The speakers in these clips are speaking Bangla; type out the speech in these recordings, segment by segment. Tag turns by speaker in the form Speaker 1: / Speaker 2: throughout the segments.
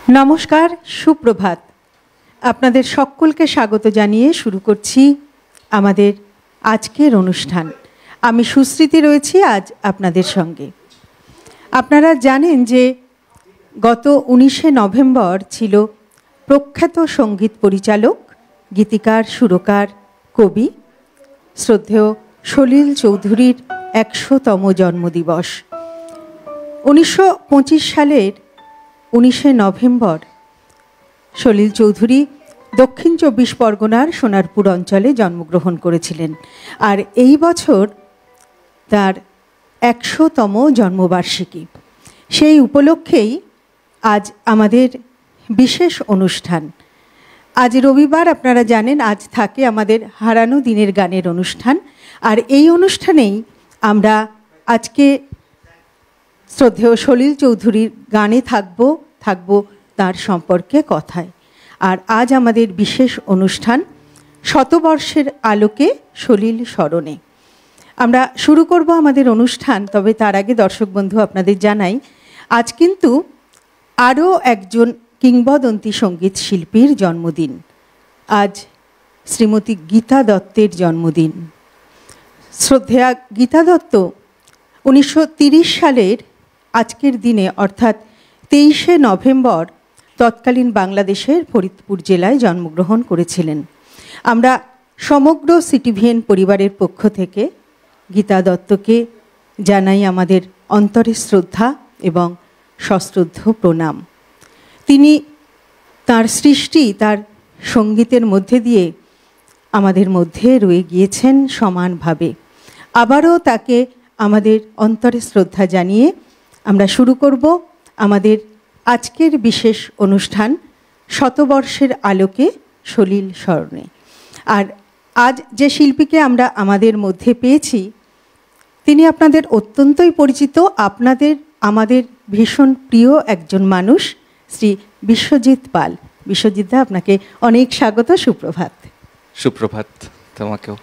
Speaker 1: নমস্কার, সুপ্রভাত। আপনাদের সকলকে স্বাগত জানিয়ে শুরু করছি আমাদের আজকের অনুষ্ঠান। আমি সুস্মৃতি রয়েছি আজ আপনাদের সঙ্গে। আপনারা জানেন যে গত 19শে নভেম্বর ছিল প্রখ্যাত সঙ্গীত পরিচালক, গীতিকার, সুরকার, কবি শ্রদ্ধেয় সলিল চৌধুরীর 100তম জন্মদিবস। 1925 সালের 19শে নভেম্বর সলিল চৌধুরী দক্ষিণ 24 পরগনার সোনারপুর অঞ্চলে জন্মগ্রহণ করেছিলেন। আর এই বছর তার 100তম জন্মবার্ষিকী। সেই উপলক্ষেই আজ আমাদের বিশেষ অনুষ্ঠান। আজ রবিবার, আপনারা জানেন আজ থাকে আমাদের হারানো দিনের গানের অনুষ্ঠান। আর এই অনুষ্ঠানেই আমরা আজকে শ্রদ্ধেয় সলিল চৌধুরীর গানে থাকব তার সম্পর্কে কথায়। আর আজ আমাদের বিশেষ অনুষ্ঠান শতবর্ষের আলোকে সলিল স্মরণে। আমরা শুরু করব আমাদের অনুষ্ঠান, তবে তার আগে দর্শক বন্ধু আপনাদের জানাই আজ কিন্তু আরও একজন কিংবদন্তি সঙ্গীত শিল্পীর জন্মদিন। আজ শ্রীমতী গীতা দত্তের জন্মদিন। শ্রদ্ধেয়া গীতা দত্ত 1930 সালের আজকের দিনে অর্থাৎ 23শে নভেম্বর তৎকালীন বাংলাদেশের ফরিদপুর জেলায় জন্মগ্রহণ করেছিলেন। আমরা সমগ্র সিটিভিএন পরিবারের পক্ষ থেকে গীতা দত্তকে জানাই আমাদের অন্তরের শ্রদ্ধা এবং সশ্রদ্ধ প্রণাম। তিনি তার সৃষ্টি, তার সঙ্গীতের মধ্যে দিয়ে আমাদের মধ্যে রয়ে গিয়েছেন সমানভাবে। আবারও তাকে আমাদের অন্তরে শ্রদ্ধা জানিয়ে আমরা শুরু করব আমাদের আজকের বিশেষ অনুষ্ঠান শতবর্ষের আলোকে সলিল স্মরণে। আর আজ যে শিল্পীকে আমরা আমাদের মধ্যে পেয়েছি তিনি আপনাদের অত্যন্তই পরিচিত, আমাদের ভীষণ প্রিয় একজন মানুষ, শ্রী বিশ্বজিৎ পাল। বিশ্বজিৎ দা, আপনাকে অনেক স্বাগত। সুপ্রভাত।
Speaker 2: সুপ্রভাত তোমাকেও।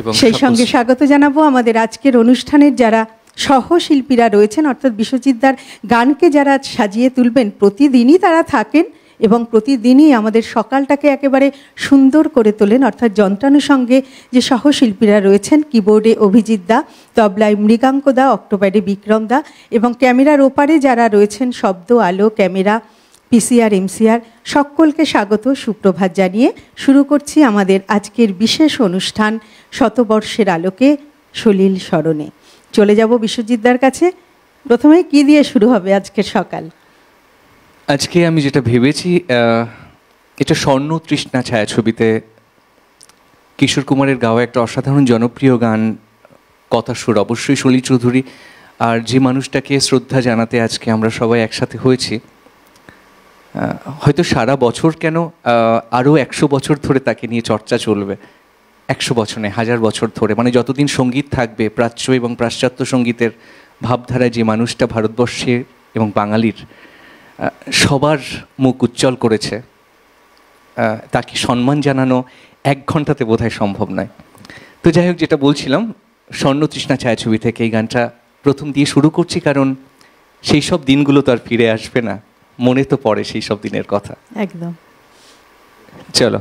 Speaker 2: এবং
Speaker 1: সেই সঙ্গে স্বাগত জানাবো আমাদের আজকের অনুষ্ঠানের যারা সহশিল্পীরা রয়েছেন, অর্থাৎ বিশ্বজিৎদার গানকে যারা সাজিয়ে তুলবেন। প্রতিদিনই তারা থাকেন এবং প্রতিদিনই আমাদের সকালটাকে একেবারে সুন্দর করে তোলেন। অর্থাৎ যন্ত্রানুষঙ্গে যে সহশিল্পীরা রয়েছেন, কিবোর্ডে অভিজিৎ দা, তবলায় মৃগাঙ্ক দা, অক্টোপ্যাডে বিক্রম দা এবং ক্যামেরার ওপারে যারা রয়েছেন শব্দ, আলো, ক্যামেরা, পিসিআর, এমসিআর, সকলকে স্বাগত, সুপ্রভাত জানিয়ে শুরু করছি আমাদের আজকের বিশেষ অনুষ্ঠান শতবর্ষের আলোকে সলিল স্মরণে। চলে যাব বিশ্বজিৎদার কাছে। প্রথমে কি দিয়ে শুরু হবে আজকের সকাল?
Speaker 2: আজকে আমি যেটা ভেবেছি, এটা স্বর্ণ তৃষ্ণা ছায়াছবিতে কিশোর কুমারের গাওয়া একটা অসাধারণ জনপ্রিয় গান, কথা সুর অবশ্যই সলিল চৌধুরী। আর যে মানুষটাকে শ্রদ্ধা জানাতে আজকে আমরা সবাই একসাথে হয়েছি, হয়তো সারা বছর কেন আরও 100 বছর ধরে তাকে নিয়ে চর্চা চলবে। 100 বছর নয়, 1000 বছর ধরে, মানে যতদিন সঙ্গীত থাকবে, প্রাচ্য এবং পাশ্চাত্য সঙ্গীতের ভাবধারায় যে মানুষটা ভারতবর্ষের এবং বাঙালির সবার মুখ উজ্জ্বল করেছে, তাকে সম্মান জানানো 1 ঘন্টাতে বোধহয় সম্ভব নয়। তো যাই হোক, যেটা বলছিলাম, স্বর্ণ তৃষ্ণা ছায়াছবি থেকে এই গানটা প্রথম দিয়ে শুরু করছি, কারণ সেই সব দিনগুলো তো আর ফিরে আসবে না। মনে তো পড়ে সেই সব দিনের কথা।
Speaker 1: একদম।
Speaker 2: চলো।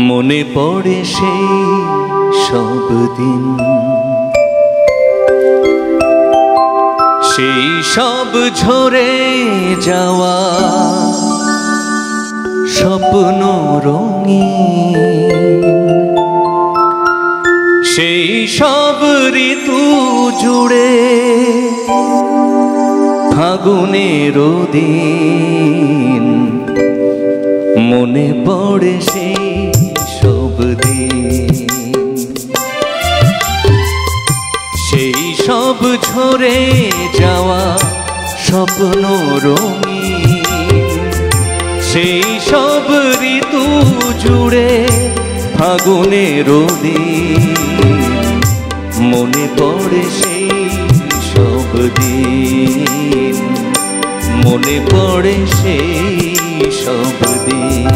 Speaker 2: মনে পড়ে সেই সব দিন, সেই সব ঝরে যাওয়া স্বপ্ন রঙিন, সেই সব ঋতু জুড়ে ফাগুনের দিন মনে পড়ে সেই সব দিন, সেই সব ঝরে যাওয়া স্বপ্ন রঙিন, সেই সব ঋতু জুড়ে ফাগুনের দিন মনে পড়ে সেই সব দিন, মনে পড়ে সেই সব দিন।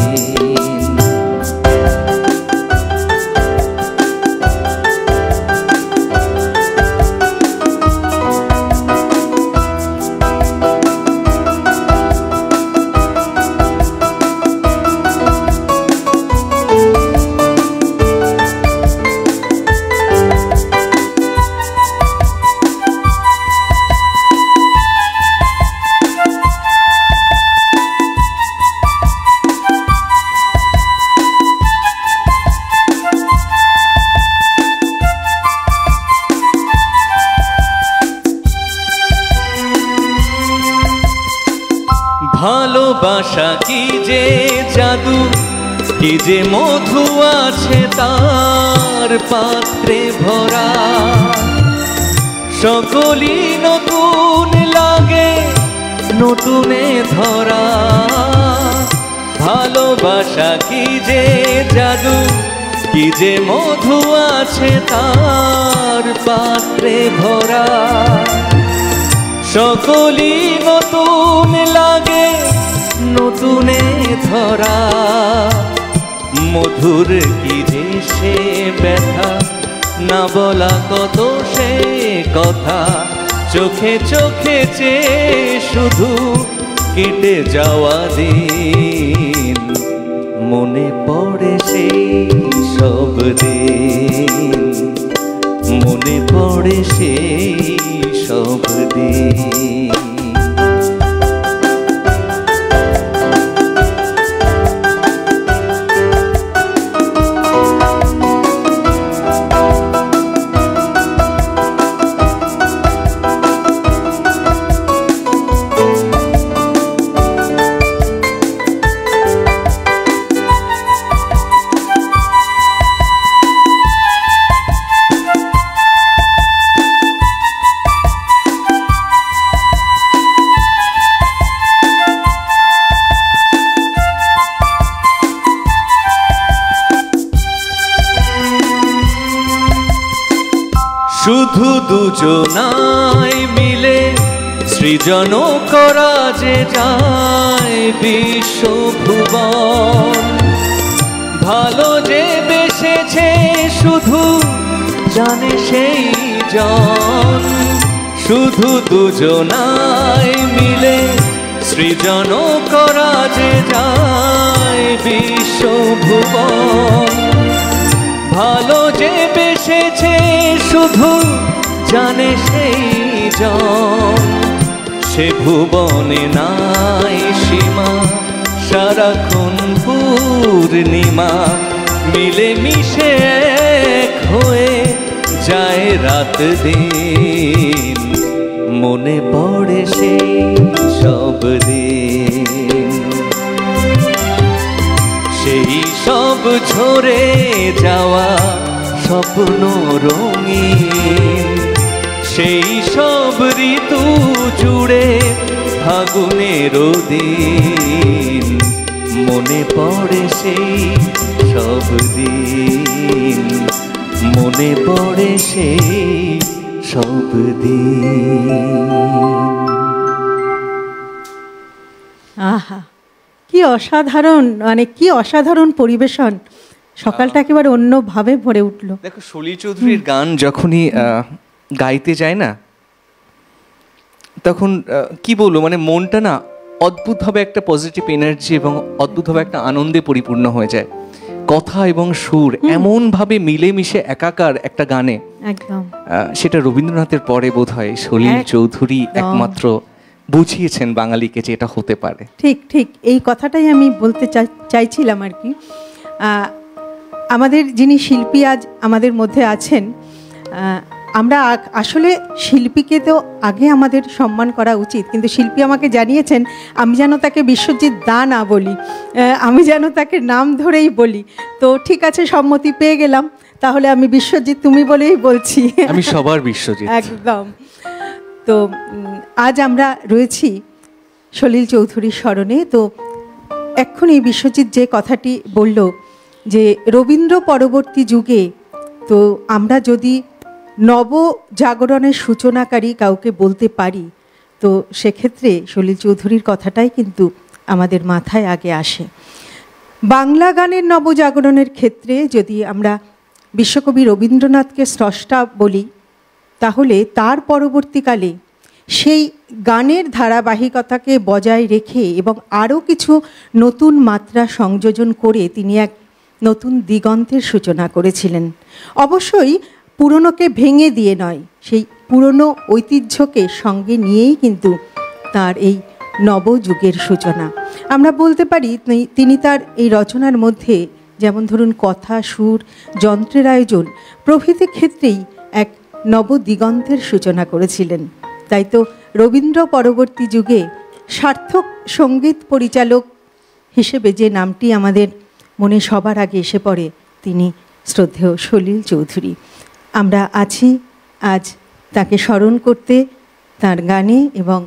Speaker 2: ভালোবাসা কি যে জাদু, কি যে মধু আছে তার পাত্রে ভরা, সকলই নতুন লাগে নতুনে ধরা। ভালোবাসা কি যে জাদু, কি যে মধু আছে তার পাত্রে ভরা, সকলই নতুন লাগে নতুনে ধরা। মধুর কি যে সে ব্যথা, না বলা কত সে কথা, চোখে চোখে চেয়ে শুধু কেটে যাওয়া দিন মনে পড়ে সেই সব দিন, মনে পড়ে সেই সব দিন। শুধু দুজনাই মিলে সৃজন করা যে যায় বিশ্বভুবন, ভালো যে বেসেছে শুধু জানে সেই জন। শুধু দুজনাই মিলে সৃজন করা যে যায় বিশ্বভুবন, ভালো যে বেসেছে শুধু জানে সেই জন। সে ভুবনে নাই সীমা, সারাক্ষণ পূর্ণিমা, মিলে মিশে এক হয়ে যায় রাত দিন মনে পড়ে সেই সব দিন, সেই সব ঝরে যাওয়া স্বপ্ন রঙিন, সেই সব ঋতু জুড়ে ফাগুনের দিন মনে পড়ে সেই সব দিন, মনে পড়ে সেই সব দিন।
Speaker 1: আহা, কি অসাধারণ, মানে কি অসাধারণ পরিবেশন। সকালটা একেবারে অন্যভাবে ভরে উঠলো।
Speaker 2: দেখো, সলিল চৌধুরীর গান যখনই গাইতে যায় না, তখন কি বলবো, মানে মনটা না অদ্ভুতভাবে একটা পজিটিভ এনার্জি এবং অদ্ভুতভাবে একটা আনন্দে পরিপূর্ণ হয়ে যায়। কথা এবং সুর এমনভাবে মিলেমিশে একাকার একটা গানে,
Speaker 1: একদম
Speaker 2: সেটা রবীন্দ্রনাথের পরে বোধহয় সলিল চৌধুরী একমাত্র বুঝিয়েছেন বাঙালিকে যে এটা হতে পারে।
Speaker 1: ঠিক ঠিক এই কথাটাই আমি বলতে চাইছিলাম আর কি। আমাদের যিনি শিল্পী আজ আমাদের মধ্যে আছেন, আমরা আসলে শিল্পীকে তো আগে আমাদের সম্মান করা উচিত, কিন্তু শিল্পী আমাকে জানিয়েছেন আমি যেন তাকে বিশ্বজিৎ দা না বলি, আমি যেন তাকে নাম ধরেই বলি। তো ঠিক আছে, সম্মতি পেয়ে গেলাম, তাহলে আমি বিশ্বজিৎ তুমি বলেই বলছি।
Speaker 2: আমি সবার বিশ্বজিৎ।
Speaker 1: একদম। তো আজ আমরা রয়েছি সলিল চৌধুরীর স্মরণে। তো এক্ষুনি বিশ্বজিৎ যে কথাটি বলল যে রবীন্দ্র পরবর্তী যুগে তো আমরা যদি নবজাগরণের সূচনাকারী কাউকে বলতে পারি, তো সেক্ষেত্রে সলিল চৌধুরীর কথাটাই কিন্তু আমাদের মাথায় আগে আসে। বাংলা গানের নবজাগরণের ক্ষেত্রে যদি আমরা বিশ্বকবি রবীন্দ্রনাথকে স্রষ্টা বলি, তাহলে তার পরবর্তীকালে সেই গানের ধারাবাহিকতাকে বজায় রেখে এবং আরও কিছু নতুন মাত্রা সংযোজন করে তিনি এক নতুন দিগন্তের সূচনা করেছিলেন। অবশ্যই পুরনোকে ভেঙে দিয়ে নয়, সেই পুরনো ঐতিহ্যকে সঙ্গে নিয়েই কিন্তু তার এই নবযুগের সূচনা। আমরা বলতে পারি তিনি তার এই রচনার মধ্যে যেমন ধরুন কথা, সুর, যন্ত্রের আয়োজন প্রভৃতি ক্ষেত্রেই এক নবদিগন্তের সূচনা করেছিলেন। তাই তো রবীন্দ্র পরবর্তী যুগে সার্থক সঙ্গীত পরিচালক হিসেবে যে নামটি আমাদের মনে সবার আগে এসে পড়ে, তিনি শ্রদ্ধেয় সলিল চৌধুরী। আমরা আছি আজ তাকে স্মরণ করতে, তার গানে এবং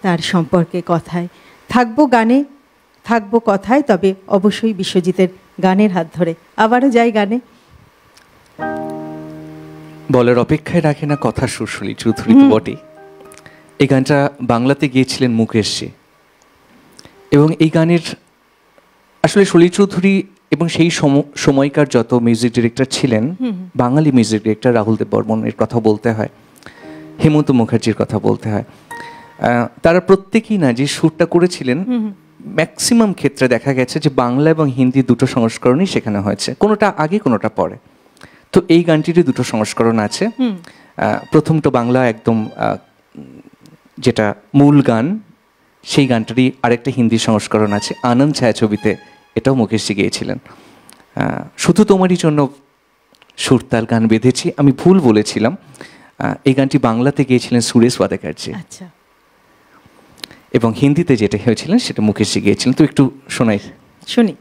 Speaker 1: তার সম্পর্কে কথায়। থাকবো গানে, থাকবো কথায়, তবে অবশ্যই বিশ্বজিতের গানের হাত ধরে। আবারও যাই গানে।
Speaker 2: বলার অপেক্ষায় রাখে না কথা সুর সলিল চৌধুরী তো বটেই। এই গানটা বাংলাতে গিয়েছিলেন মুকেশজি, এবং এই গানের আসলে সলিল চৌধুরী এবং সেই সময়কার যত মিউজিক ডিরেক্টর ছিলেন, বাঙালি মিউজিক ডিরেক্টর রাহুল দেব বর্মনের কথা বলতে হয়, হেমন্ত মুখার্জির কথা বলতে হয়, তারা প্রত্যেকেই না যে সুরটা করেছিলেন, ম্যাক্সিমাম ক্ষেত্রে দেখা গেছে যে বাংলা এবং হিন্দি দুটো সংস্করণই সেখানে হয়েছে, কোনোটা আগে কোনোটা পরে। তো এই গানটিরই দুটো সংস্করণ আছে। প্রথমটা বাংলা একদম যেটা মূল গান, সেই গানটারই আরেকটা হিন্দি সংস্করণ আছে, আনন্দ ছায়াছবিতে, এটাও মুকেশজি গিয়েছিলেন। শুধু তোমারই জন্য সুরতাল গান বেঁধেছি, আমি ভুল বলেছিলাম, এই গানটি বাংলাতে গিয়েছিলেন সুরেশ ওয়াদেকারজি, এবং হিন্দিতে যেটা হয়েছিলেন সেটা মুকেশজি গিয়েছিলেন। তো একটু শোনাই,
Speaker 1: শুনি।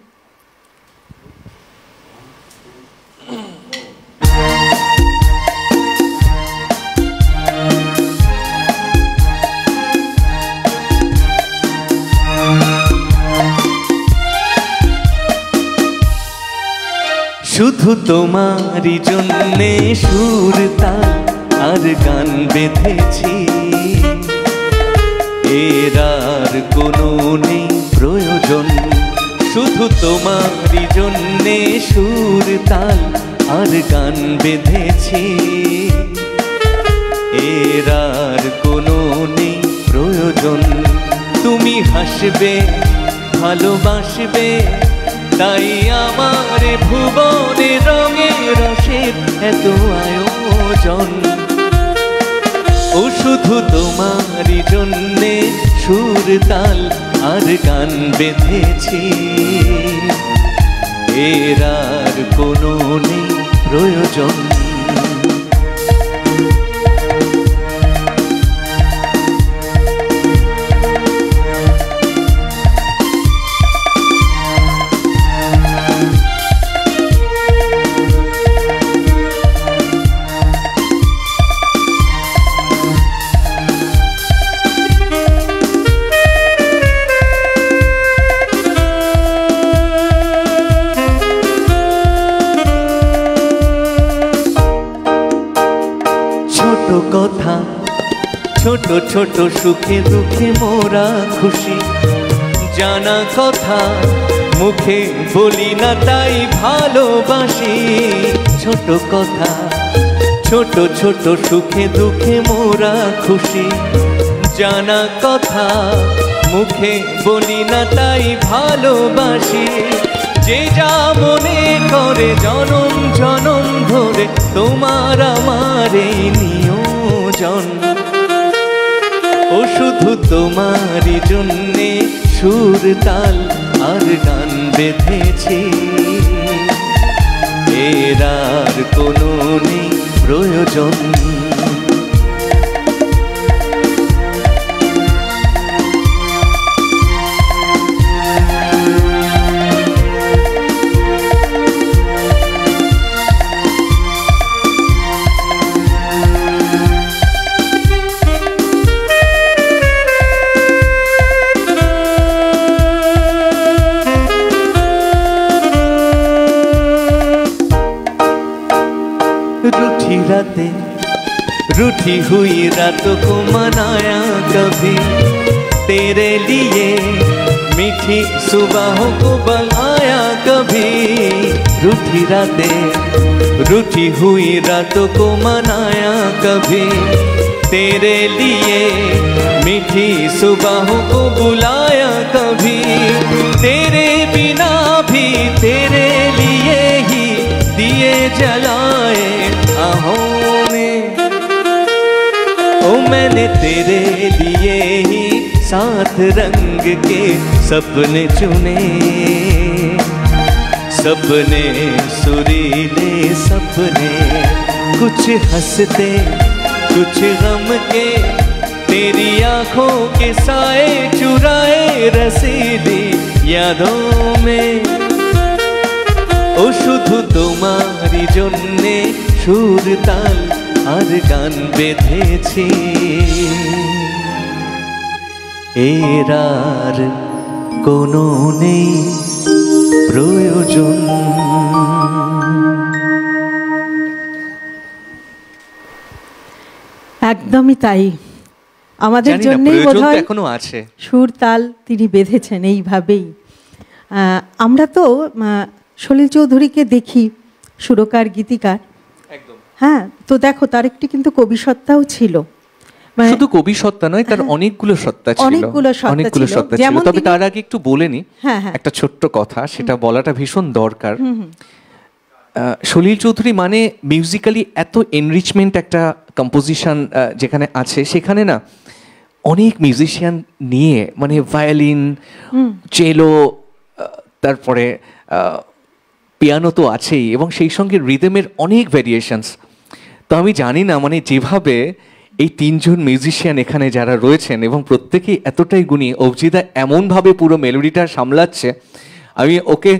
Speaker 3: শুধু তোমারই জন্যে সুর তাল আর গান বেঁধেছি, এর আর কোনো নেই প্রয়োজন। শুধু তোমারই জন্যে সুর তাল আর গান বেঁধেছি, এর আর কোনো নেই প্রয়োজন। তুমি হাসবে, ভালোবাসবে, তাই আমার ভুবনে রঙের রসের এত আয়োজন। ও শুধু তোমারই জন্যে সুর তাল আর গান বেঁধেছি, এর আর কোনো নেই প্রয়োজন। কথা, ছোট ছোট সুখে দুঃখে মোরা খুশি, জানা কথা মুখে বলি না তাই ভালোবাসি। ছোট কথা, ছোট ছোট সুখে দুঃখে মোরা খুশি, জানা কথা মুখে বলি না তাই ভালোবাসি। যে যা মনে করে জনম জনম ধরে তোমার আমার এই নিয়োজন। ও শুধু তোমারই জন্যে সুর তাল আর গান বেঁধেছি, এর আর কোনো নেই প্রয়োজন। रूठी रातें रूठी हुई रातों को मनाया कभी तेरे लिए, मीठी सुबहों को बनाया कभी। रूठी रातें रूठी हुई रातों को मनाया कभी तेरे लिए, मीठी सुबहों को बुलाया कभी। तेरे बिना भी तेरे लिए ही दिए जलाए आहों में, ओ मैंने तेरे लिए ही साथ रंग के सपने चुने। सपने सुरीले सपने, कुछ हंसते कुछ गम के, तेरी आंखों के साए चुराए रसीली यादों में। ও শুধু তোমারই জন্যে সুর তাল আর গান বেঁধেছি, এর আর কোনো নেই প্রয়োজন।
Speaker 1: একদমই তাই, আমাদের জন্যই বোধহয়
Speaker 2: এখনো আছে
Speaker 1: সুর তাল তিনি বেঁধেছেন এইভাবেই। আমরা তো সলিল চৌধুরীকে দেখি সুরকার গীতিকার, হ্যাঁ, তো দেখো তার একটি কিন্তু কবি সত্তাও ছিল।
Speaker 2: শুধু কবি সত্তা নয়, তার অনেকগুলো সত্তা ছিল, অনেকগুলো সত্তা ছিল। তবে তার আগে একটু বলে নি একটা ছোট্ট কথা, সেটা বলাটা ভীষণ দরকার। সলিল চৌধুরী মানে মিউজিক্যালি এত এনরিচমেন্ট একটা কম্পোজিশন যেখানে আছে, সেখানে না অনেক মিউজিশিয়ান নিয়ে, মানে ভায়োলিন, চেলো, তারপরে পিয়ানো তো আছেই, এবং সেই সঙ্গে রিদমের অনেক ভ্যারিয়েশনস। তো আমি জানি না মানে যেভাবে এই তিনজন মিউজিশিয়ান এখানে যারা রয়েছেন এবং প্রত্যেকেই এতটাই গুণী, অভিজিৎদা এমনভাবে পুরো মেলোডিটা সামলাচ্ছে। আমি ওকে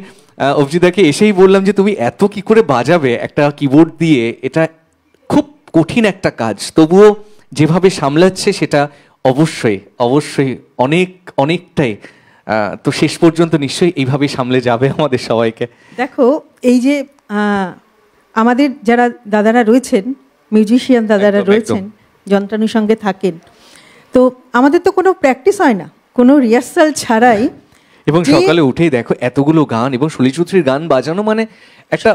Speaker 2: অভিজিৎদাকে এসেই বললাম যে তুমি এত কি করে বাজাবে একটা কিবোর্ড দিয়ে, এটা খুব কঠিন একটা কাজ, তবুও যেভাবে সামলাচ্ছে সেটা অবশ্যই অবশ্যই অনেকটাই। তো শেষ পর্যন্ত নিশ্চয়ই এইভাবেই সামলে যাবে আমাদের সবাইকে।
Speaker 1: দেখো এই যে আমাদের যারা দাদারা রয়েছেন, মিউজিশিয়ান দাদারা রয়েছেন, যন্ত্রাণুর সঙ্গে থাকেন, তো আমাদের তো কোনো প্র্যাকটিস হয় না, কোনো রিহার্সাল ছাড়াই,
Speaker 2: এবং সকালে উঠেই দেখো এতগুলো গান, এবং সলিল চৌধুরীর গান বাজানো মানে একটা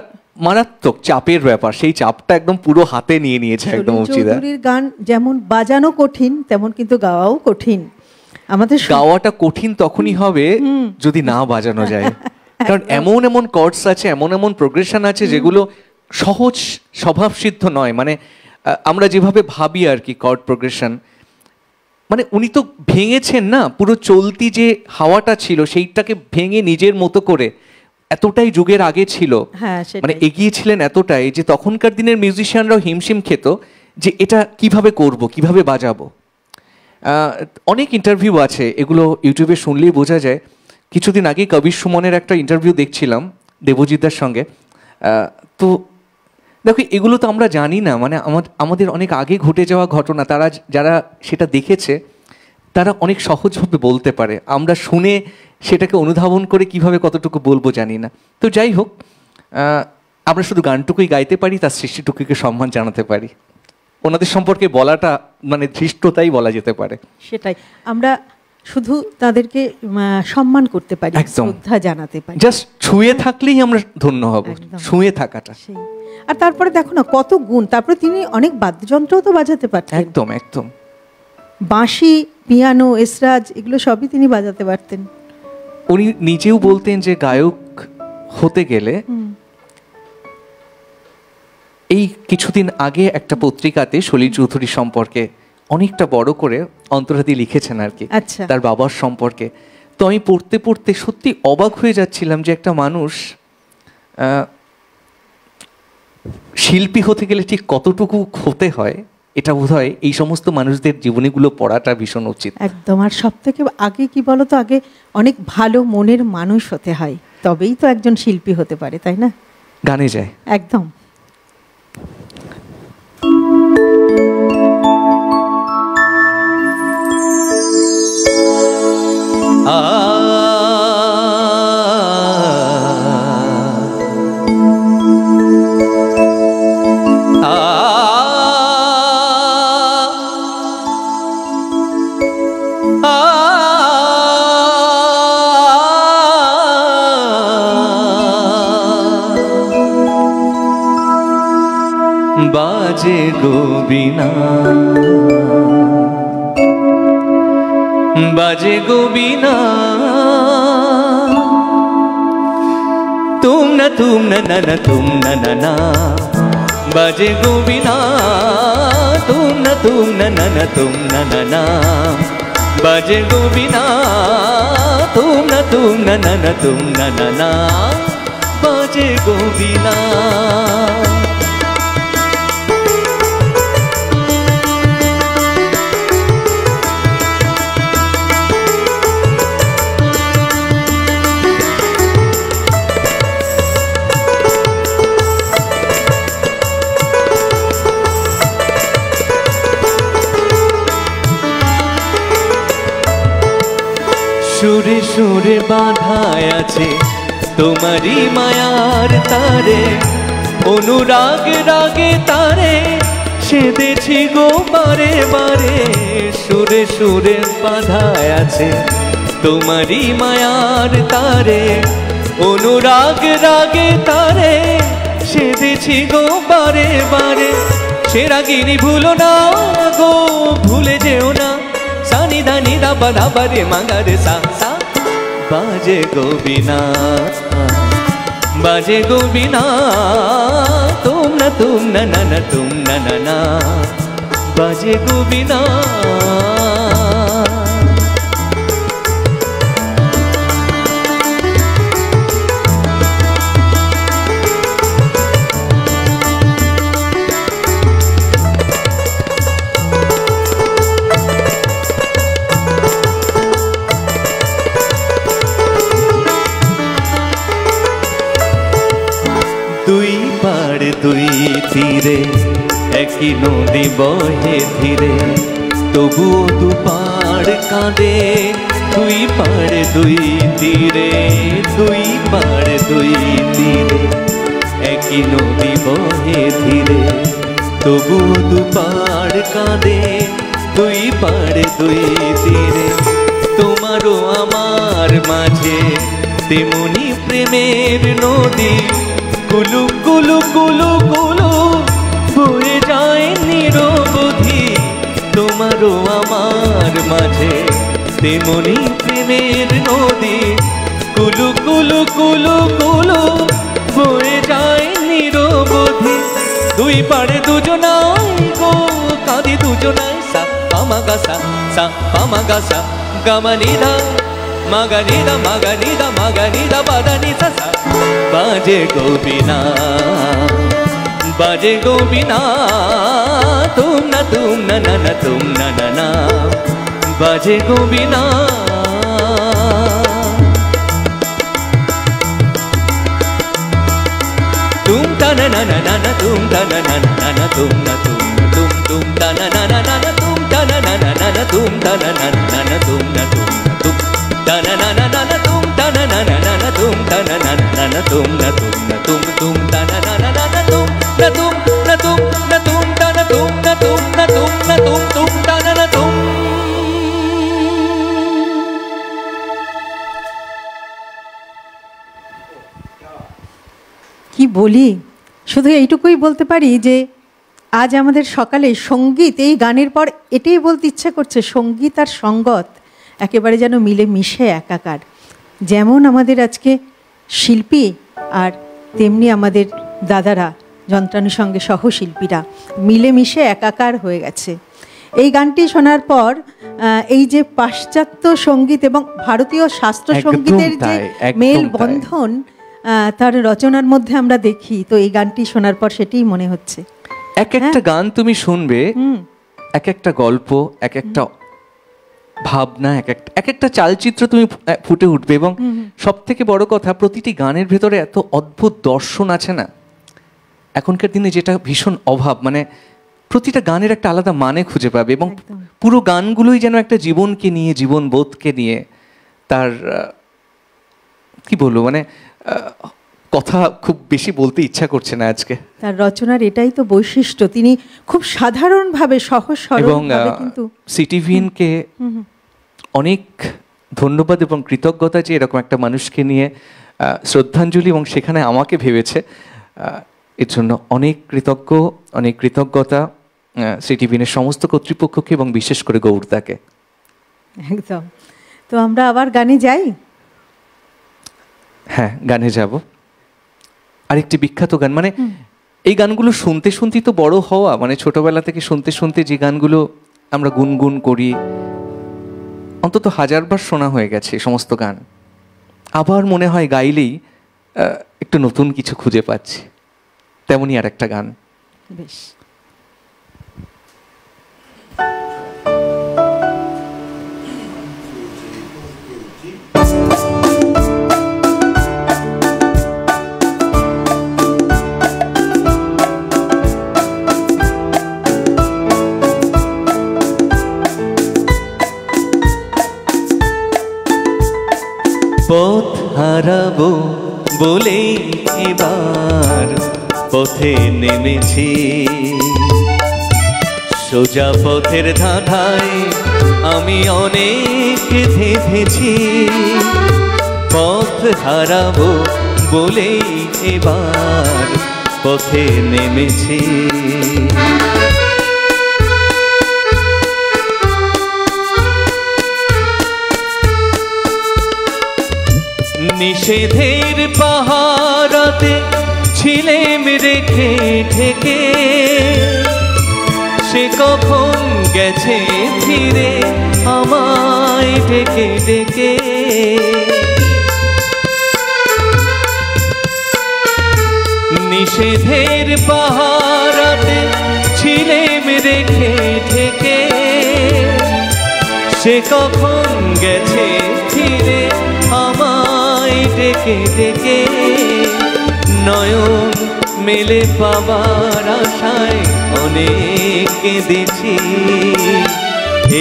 Speaker 2: মারাত্মক চাপের ব্যাপার। সেই চাপটা একদম পুরো হাতে নিয়ে নিয়েছে একদম।
Speaker 1: চৌধুরীর গান যেমন বাজানো কঠিন, তেমন কিন্তু গাওয়াও কঠিন। আমাদের
Speaker 2: গাওয়াটা কঠিন তখনই হবে যদি না বাজানো যায়, কারণ এমন এমন কর্ডস আছে, এমন এমন প্রোগ্রেশন আছে যেগুলো সহজ স্বভাবসিদ্ধ নয়। মানে আমরা যেভাবে ভাবি আর কি কর্ড প্রোগ্রেশন, মানে উনি তো ভেঙেছেন না, পুরো চলতি যে হাওয়াটা ছিল সেইটাকে ভেঙে নিজের মতো করে, এতটাই যুগের আগে ছিল, মানে এগিয়েছিলেন এতটাই যে তখনকার দিনের মিউজিশিয়ানরাও হিমশিম খেত যে এটা কিভাবে করব, কিভাবে বাজাবো। অনেক ইন্টারভিউ আছে, এগুলো ইউটিউবে শুনলেই বোঝা যায়। কিছুদিন আগে কবির সুমনের একটা ইন্টারভিউ দেখছিলাম দেবজিৎদার সঙ্গে। তো দেখো এগুলো তো আমরা জানি না, মানে আমাদের অনেক আগে ঘটে যাওয়া ঘটনা, তারা যারা সেটা দেখেছে তারা অনেক সহজভাবে বলতে পারে, আমরা শুনে সেটাকে অনুধাবন করে কিভাবে কতটুকু বলবো জানি না। তো যাই হোক, আমরা শুধু গানটুকুই গাইতে পারি, তার সৃষ্টিটুকুকে সম্মান জানাতে পারি। ওনাদের সম্পর্কে বলাটা মানে ধৃষ্টতাই বলা যেতে পারে।
Speaker 1: সেটাই, আমরা শুধু তাদেরকে সম্মান করতে পারি, শ্রদ্ধা জানাতে পারি।
Speaker 2: জাস্ট ছুঁয়ে থাকলেই আমরা ধন্য হব, ছুঁয়ে থাকাটা।
Speaker 1: আর তারপরে দেখো না কত গুণ, তারপরে তিনি অনেক বাদ্যযন্ত্রও তো বাজাতে পারতেন।
Speaker 2: একদম একদম,
Speaker 1: বাঁশি, পিয়ানো, এসরাজ, এগুলো সবই তিনি বাজাতে পারতেন।
Speaker 2: উনি নিজেও বলতেন যে গায়ক হতে গেলে, এই কিছুদিন আগে একটা পত্রিকাতে সলিল চৌধুরী সম্পর্কে অনেকটা বড় করে অন্তরাদি লিখেছেন আর কি, তার বাবার সম্পর্কে। তো আমি পড়তে পড়তে সত্যি অবাক হয়ে যাচ্ছিলাম যে একটা মানুষ শিল্পী হতে গেলে ঠিক কতটুকু হতে হয় এটা বোধহয় এই সমস্ত মানুষদের জীবনীগুলো পড়াটা ভীষণ উচিত।
Speaker 1: একদম। আর সব থেকে আগে কি বলতো, আগে অনেক ভালো মনের মানুষ হতে হয়, তবেই তো একজন শিল্পী হতে পারে, তাই না?
Speaker 2: গানে যায়
Speaker 1: একদম।
Speaker 3: বাজে গোবিনা বাজে গোবিনা তুম না না তুম না না বাজে গোবিনা তুম না না তুম না না বাজে গোবিনা তুম না না তুম না বাজে গোবিনা। সুরে সুরে বাঁধায় আছে তোমারই মায়ার তারে, অনুরাগ রাগে তারে সেদেছি গো বারে বারে। সুরে সুরে বাঁধায় আছে তোমারই মায়ার তারে, অনুরাগ রাগে তারে সেদেছি গো বারে বারে। সে রাগিনী ভুলো না গো, ভুলে যেও না, সানি দানি দা বাদা বারে মাগারে সা সা। বাজে গোবিনা বাজে গোবিনা তুম না না তুম না না বাজে গোবিনা। দুই পাড় দুই তীরে একই নদী বহে ধীরে, তবুও দু পাড় কাঁদে। দুই পাড় দুই তীরে, দুই পাড় দুই তীরে একই নদী বহে ধীরে, তবুও দু পাড় কাঁদে। দুই পাড় দুই তীরে তোমারও আমার মাঝে তেমনি প্রেমের নদী, কুলু কুলু কুলু কুলু বয়ে যায় নিরবধি। তোমারও আমার মাঝে তেমনি প্রেমের নদী, কুলু কুলু কুলু কুলু বয়ে যায় নিরবধি। দুই পাড়ে দুজনাই গো কাঁদি দুজনাই, সা পামাগা সা সা পামাগা সা গামানিদা মাগানিদা মাগানিদা মাগানিদা বাদানি সা সা। বাজে গোবিনা বাজে গোবিনা তুম না না তুম না না বাজে গোবিনা। তুম তা না না না তুম তা না না তুম না তুম তুম তা না না তুম তা না না তুম তা না না তুম না তুম তা না না তুম তা না না তুম তা না না তুম না তুম তুম তা না না তুম না তুম না তুম না তুম তা না তুম না তুম না তুম না তুম তুম তা না তুম।
Speaker 1: কি বলি, শুধু এইটুকুই বলতে পারি যে আজ আমাদের সকালে সঙ্গীত, এই গানের পর এটাই বলতে ইচ্ছা করছে, সঙ্গীত আর সঙ্গত একেবারে যেন মিলে মিশে একাকার। যেমন আমাদের আজকে শিল্পী আর তেমনি আমাদের দাদারা যন্ত্রানুষঙ্গে সহশিল্পীরা মিলেমিশে একাকার হয়ে গেছে। এই গানটি শোনার পর এই যে পাশ্চাত্য সঙ্গীত এবং ভারতীয় শাস্ত্র সঙ্গীতের যে মেলবন্ধন, তার রচনার মধ্যে আমরা দেখি, তো এই গানটি শোনার পর সেটাই মনে হচ্ছে।
Speaker 2: এক একটা গান তুমি শুনবে, এক একটা গল্প, এক একটা ভাবনা, এক একটা চালচিত্র তুমি ফুটে উঠবে। এবং সব থেকে বড় কথা, প্রতিটি গানের ভেতরে এত অদ্ভুত দর্শন আছে না, এখনকার দিনে যেটা ভীষণ অভাব। মানে প্রতিটা গানের একটা আলাদা মানে খুঁজে পাবে, এবং পুরো গানগুলোই যেন একটা জীবনকে নিয়ে, জীবনবোধকে নিয়ে। তার কি বলবো, মানে কথা খুব বেশি বলতে ইচ্ছা করছে না আজকে।
Speaker 1: তার রচনার এটাই তো বৈশিষ্ট্য, তিনি খুব সাধারণভাবে সহজ সরলভাবে কিন্তু।
Speaker 2: সিটিভিএনকে অনেক ধন্যবাদ এবং কৃতজ্ঞতা যে এরকম একটা মানুষকে নিয়ে শ্রদ্ধাঞ্জলি, এবং সেখানে আমাকে ভেবেছে, এর জন্য অনেক কৃতজ্ঞতা সিটিভিএনের সমস্ত কর্তৃপক্ষকে এবং বিশেষ করে গৌরদাকে।
Speaker 1: একদম। তো আমরা আবার গানে যাই।
Speaker 2: হ্যাঁ, গানে যাব। আরেকটি বিখ্যাত গান, মানে এই গানগুলো শুনতে শুনতেই তো বড় হওয়া, মানে ছোটবেলা থেকে শুনতে শুনতে যে গানগুলো আমরা গুনগুন করি, অন্তত 1000 বার শোনা হয়ে গেছে সমস্ত গান। আবার মনে হয় গাইলেই একটু নতুন কিছু খুঁজে পাচ্ছি, তেমনই আর একটা গান।
Speaker 1: বেশ।
Speaker 3: পথ হারাবো বলেই এবার পথে নেমেছি, সোজা পথের ধাঁধায় আমি অনেক ধেঁধেছি। পথ হারাবো বলেই এবার পথে নেমেছি। নিষেধের পাহারাতে ছিলেম রেখে ঠেকে, সে কখন গেছে ফিরে আমায় ডেকে ডেকে। নিষেধের পাহারাতে ছিলেম রেখে ঠেকে, সে কখন গেছে ফিরে আমায় ডেকে ডেকে। নয়ন মেলে পাবার আশায় অনেক কেঁদেছি,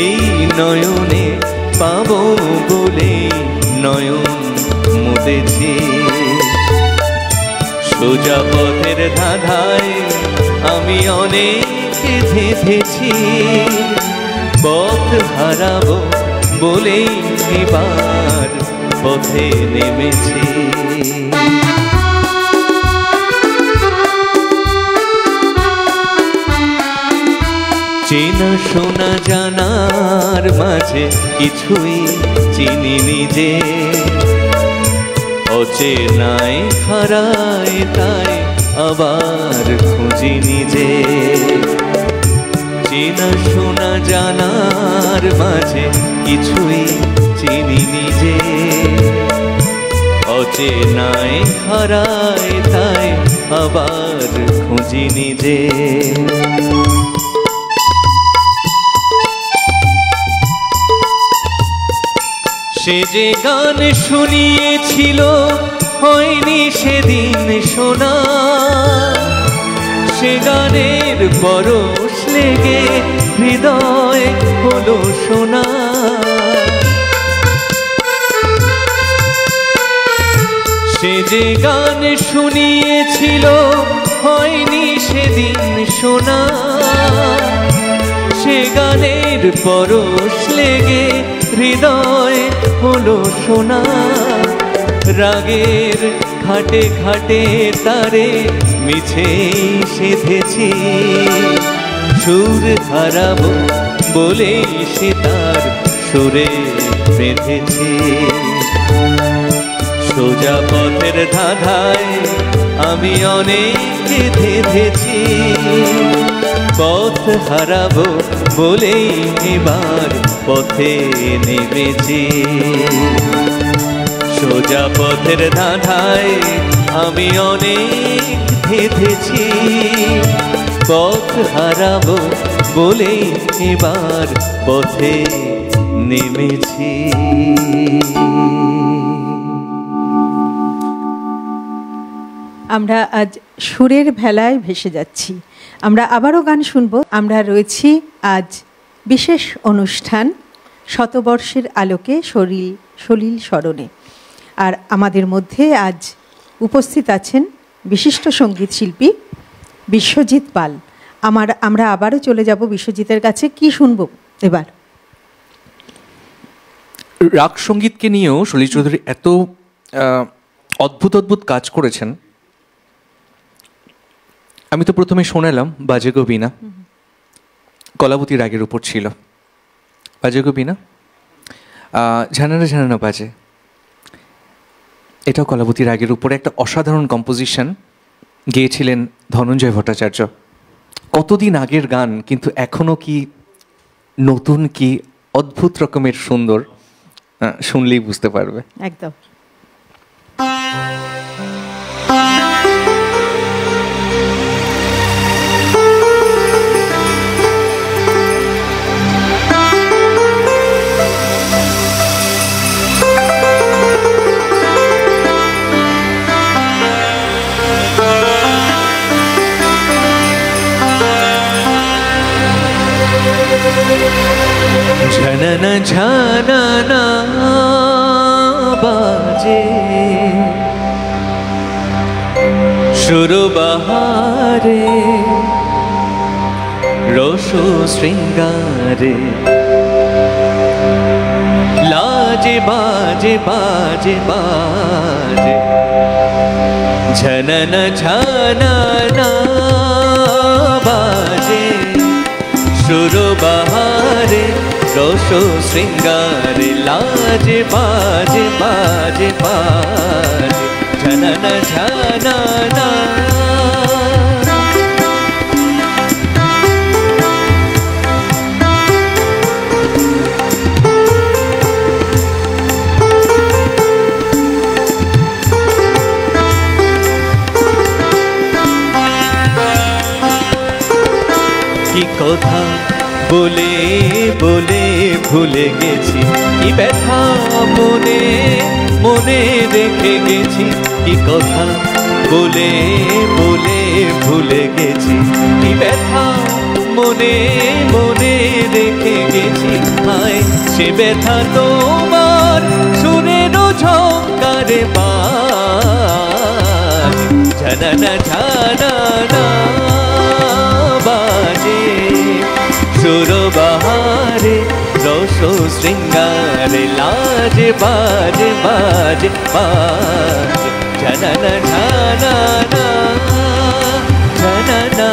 Speaker 3: এই নয়নে পাবো বলে নয়ন মুদেছি। সোজা পথের ধাঁধায় আমি অনেক ধেঁধেছি, পথ হারাবো বলেই এবার পথে নেমেছি। চেনা শোনা জানার মাঝে কিছুই চিনি নিজে, অচেনায় হারায় তাই আবার খুঁজি নিজে। চেনা শোনা জানার মাঝে কিছুই চিনি নিজে, অচেনায় হারায় তাই আবার খুঁজি নিজে। সে যে গান শুনিয়েছিল হয়নি সেদিন শোনা, সে গানের পরশ লেগে হৃদয় হলো শোনা। সে যে গান শুনিয়েছিল হয়নি সেদিন শোনা, সে গানের পরশ লেগে হৃদয় হলো শোনা। রাগের খাটে খাটে তারে মিছেই সেধেছি, সুর হারাবো বলেই সে তার সুরে বেঁধেছি। সোজা পথের ধাঁধায় আমি অনেক ধেঁধেছি, পথ হারাবো বলেই এবার পথে নেমেছি। সোজা পথের ধাঁধায় আমি অনেক ভেবেছি পথ হারাবো বলে এবার পথে নেমেছি।
Speaker 1: আমরা আজ সুরের ভেলায় ভেসে যাচ্ছি। আমরা আবারও গান শুনব। আমরা রয়েছি আজ বিশেষ অনুষ্ঠান শতবর্ষের আলোকে সলিল স্মরণে। আর আমাদের মধ্যে আজ উপস্থিত আছেন বিশিষ্ট সঙ্গীত শিল্পী বিশ্বজিৎ পাল। আমরা আবারও চলে যাব বিশ্বজিতের কাছে। কি শুনব এবার?
Speaker 2: রাগ সঙ্গীতকে নিয়েও সলিল চৌধুরী এত অদ্ভুত অদ্ভুত কাজ করেছেন। আমি তো প্রথমে শোনালাম বাজে গো বীণা, কলাবতী রাগের উপর ছিল। বাজে গো বীণা, ঝানানা ঝানানা বাজে, এটাও কলাবতী রাগের উপরে একটা অসাধারণ কম্পোজিশন গেয়েছিলেন ধনঞ্জয় ভট্টাচার্য। কতদিন আগের গান, কিন্তু এখনো কি নতুন, কি অদ্ভুত রকমের সুন্দর, শুনলেই বুঝতে পারবে।
Speaker 1: একদম।
Speaker 3: ঝননা ঝননা বাজে শুরু বাহারে রস শৃঙ্গারে লাজে বাজে বাজে বাজে ঝননা ঝননা বাজে শুরু বাহারে রস শৃঙ্গারে লাজে বাজে বাজে বাজে ঝননা ঝননা। কি কথা বলে বলে ভুলে গেছি, কি ব্যথা মনে মনে রেখে গেছি। কি কথা বলে বলে ভুলে গেছি, কি ব্যথা মনে মনে রেখে গেছি। হায় সে ব্যথা তোমার সুরের ঝঙ্কারে বাজে ঝননা ঝননা বাজে সুর বাহারে রস শৃঙ্গারে লাজে বাজে বাজে বাজে ঝননা ঝননা ঝননা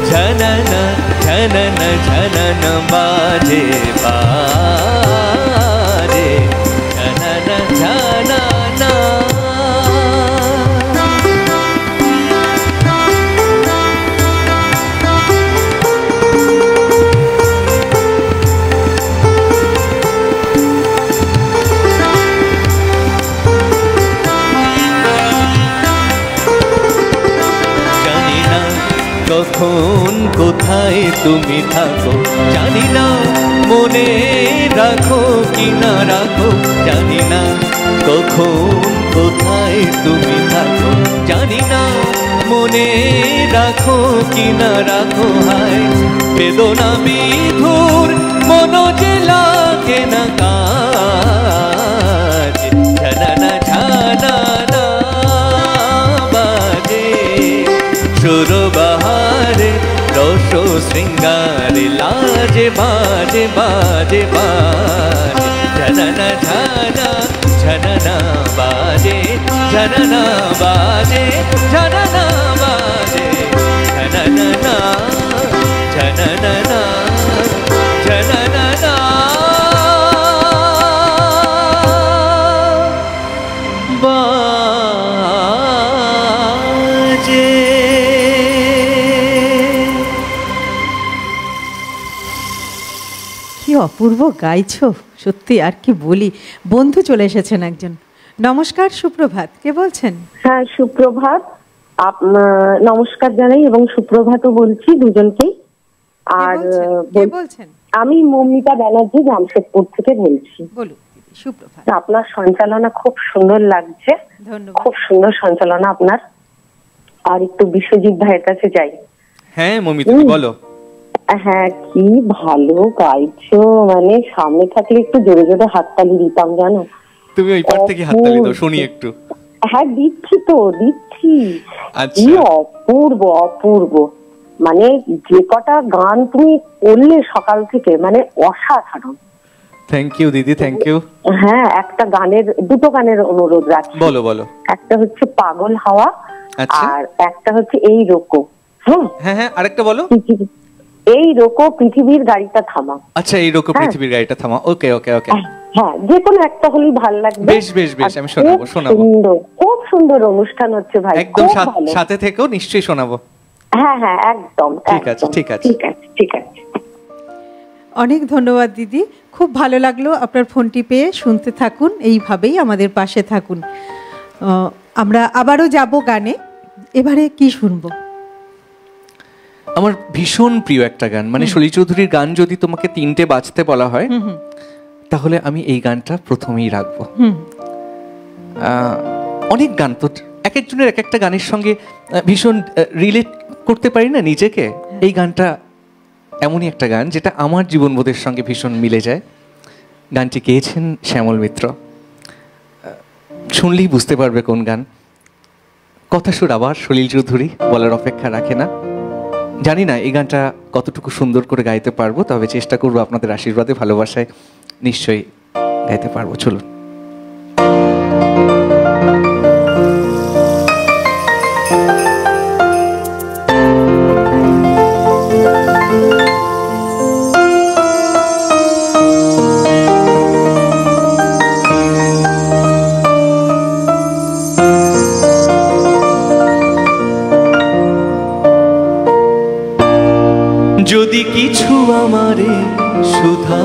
Speaker 3: ঝননা ঝননা ঝননা বাজে বাজে ঝননা ঝননা। কখন কোথায় তুমি থাকো জানি না, মনে রাখো কি না রাখো জানি না। কখন কোথায় তুমি থাকো জানি না, মনে রাখো কি না রাখো। হায় বেদনা বিধুর মন যে লাগে না কাজ ঝননা ঝননা বাজে সুর বাহারে রস শৃঙ্গারে লাজে বাজে বাজে বাজে ঝননা ঝননা ঝননা বাজে ঝননা বাজে ঝননা বাজে ঝননা ঝননা ঝননা বাজে।
Speaker 1: কি অপূর্ব গাইছো সত্যি, আর কি বলি। বন্ধু চলে এসেছেন একজন, নমস্কার, সুপ্রভাত। কে বলছেন?
Speaker 4: হ্যাঁ, সুপ্রভাত। নমস্কার জানাই এবং সুপ্রভাতও বলছি দুজনকেই। আর
Speaker 1: কে বলছেন?
Speaker 4: আমি মৌমিতা ব্যানার্জি জামশেদপুর থেকে বলছি।
Speaker 1: বলুন দিদি, সুপ্রভাত।
Speaker 4: আপনার সঞ্চালনা খুব সুন্দর লাগছে,
Speaker 1: ধন্যবাদ।
Speaker 4: খুব সুন্দর সঞ্চালনা আপনার। আর একটু বিশ্বজিৎ ভাইয়ের কাছে যাই।
Speaker 2: হ্যাঁ মমিতা, বলো।
Speaker 4: হ্যাঁ, কি ভালো গাইছো, মানে সামনে থাকলে একটু জোরে জোরে হাততালি দিতাম জানো।
Speaker 2: তুমি ওই পার থেকে হাততালি দাও, শুনি একটু।
Speaker 4: হ্যাঁ দিচ্ছি। কি অপূর্ব অপূর্ব, মানে যে কটা গান তুমি করলে সকাল থেকে, মানে অসাধারণ।
Speaker 2: থ্যাংক ইউ দিদি, থ্যাংক ইউ।
Speaker 4: হ্যাঁ, দুটো গানের অনুরোধ রাখছি।
Speaker 2: বলো বলো।
Speaker 4: একটা হচ্ছে পাগল হাওয়া,
Speaker 2: আচ্ছা।
Speaker 4: আর একটা হচ্ছে এই রোকো।
Speaker 2: হ্যাঁ, আরেকটা বলো।
Speaker 4: এই রোকো পৃথিবীর গাড়িটা থামা।
Speaker 2: আচ্ছা, এই রোকো পৃথিবীর গাড়িটা থামা। ওকে।
Speaker 4: হ্যাঁ, যে কোনো একটা হলেই ভালো লাগবে।
Speaker 2: বেশ, আমি শোনাবো।
Speaker 4: খুব সুন্দর অনুষ্ঠান হচ্ছে ভাই,
Speaker 2: একদম সাথে থেকেও নিশ্চয়ই শোনাবো।
Speaker 4: হ্যাঁ, একদম।
Speaker 2: ঠিক আছে।
Speaker 1: অনেক ধন্যবাদ দিদি, খুব ভালো লাগলো আপনার ফোনটি পেয়ে। শুনতে থাকুন, এইভাবেই আমাদের পাশে থাকুন। আমরা আবারও যাব গানে। এবারে কি শুনবো?
Speaker 2: আমার ভীষণ প্রিয় একটা গান, মানে সলিল চৌধুরীর গান যদি তোমাকে তিনটে বাজতে বলা হয় তাহলে আমি এই গানটা প্রথমেই রাখবো। অনেক গান তো এক একজনের এক একটা গানের সঙ্গে ভীষণ রিলেট করতে পারি না নিজেকে। এই গানটা এমনই একটা গান যেটা আমার জীবনবোধের সঙ্গে ভীষণ মিলে যায়। গানটি গেয়েছেন শ্যামল মিত্র। শুনলেই বুঝতে পারবে কোন গান। কথা সুর আবার সলিল চৌধুরী, বলার অপেক্ষা রাখে না। জানি না এই গানটা কতটুকু সুন্দর করে গাইতে পারবো, তবে চেষ্টা করবো আপনাদের আশীর্বাদে, ভালোবাসায় নিশ্চয়ই গাইতে পারবো। চলুন।
Speaker 3: যদি কিছু আমারে সুধা,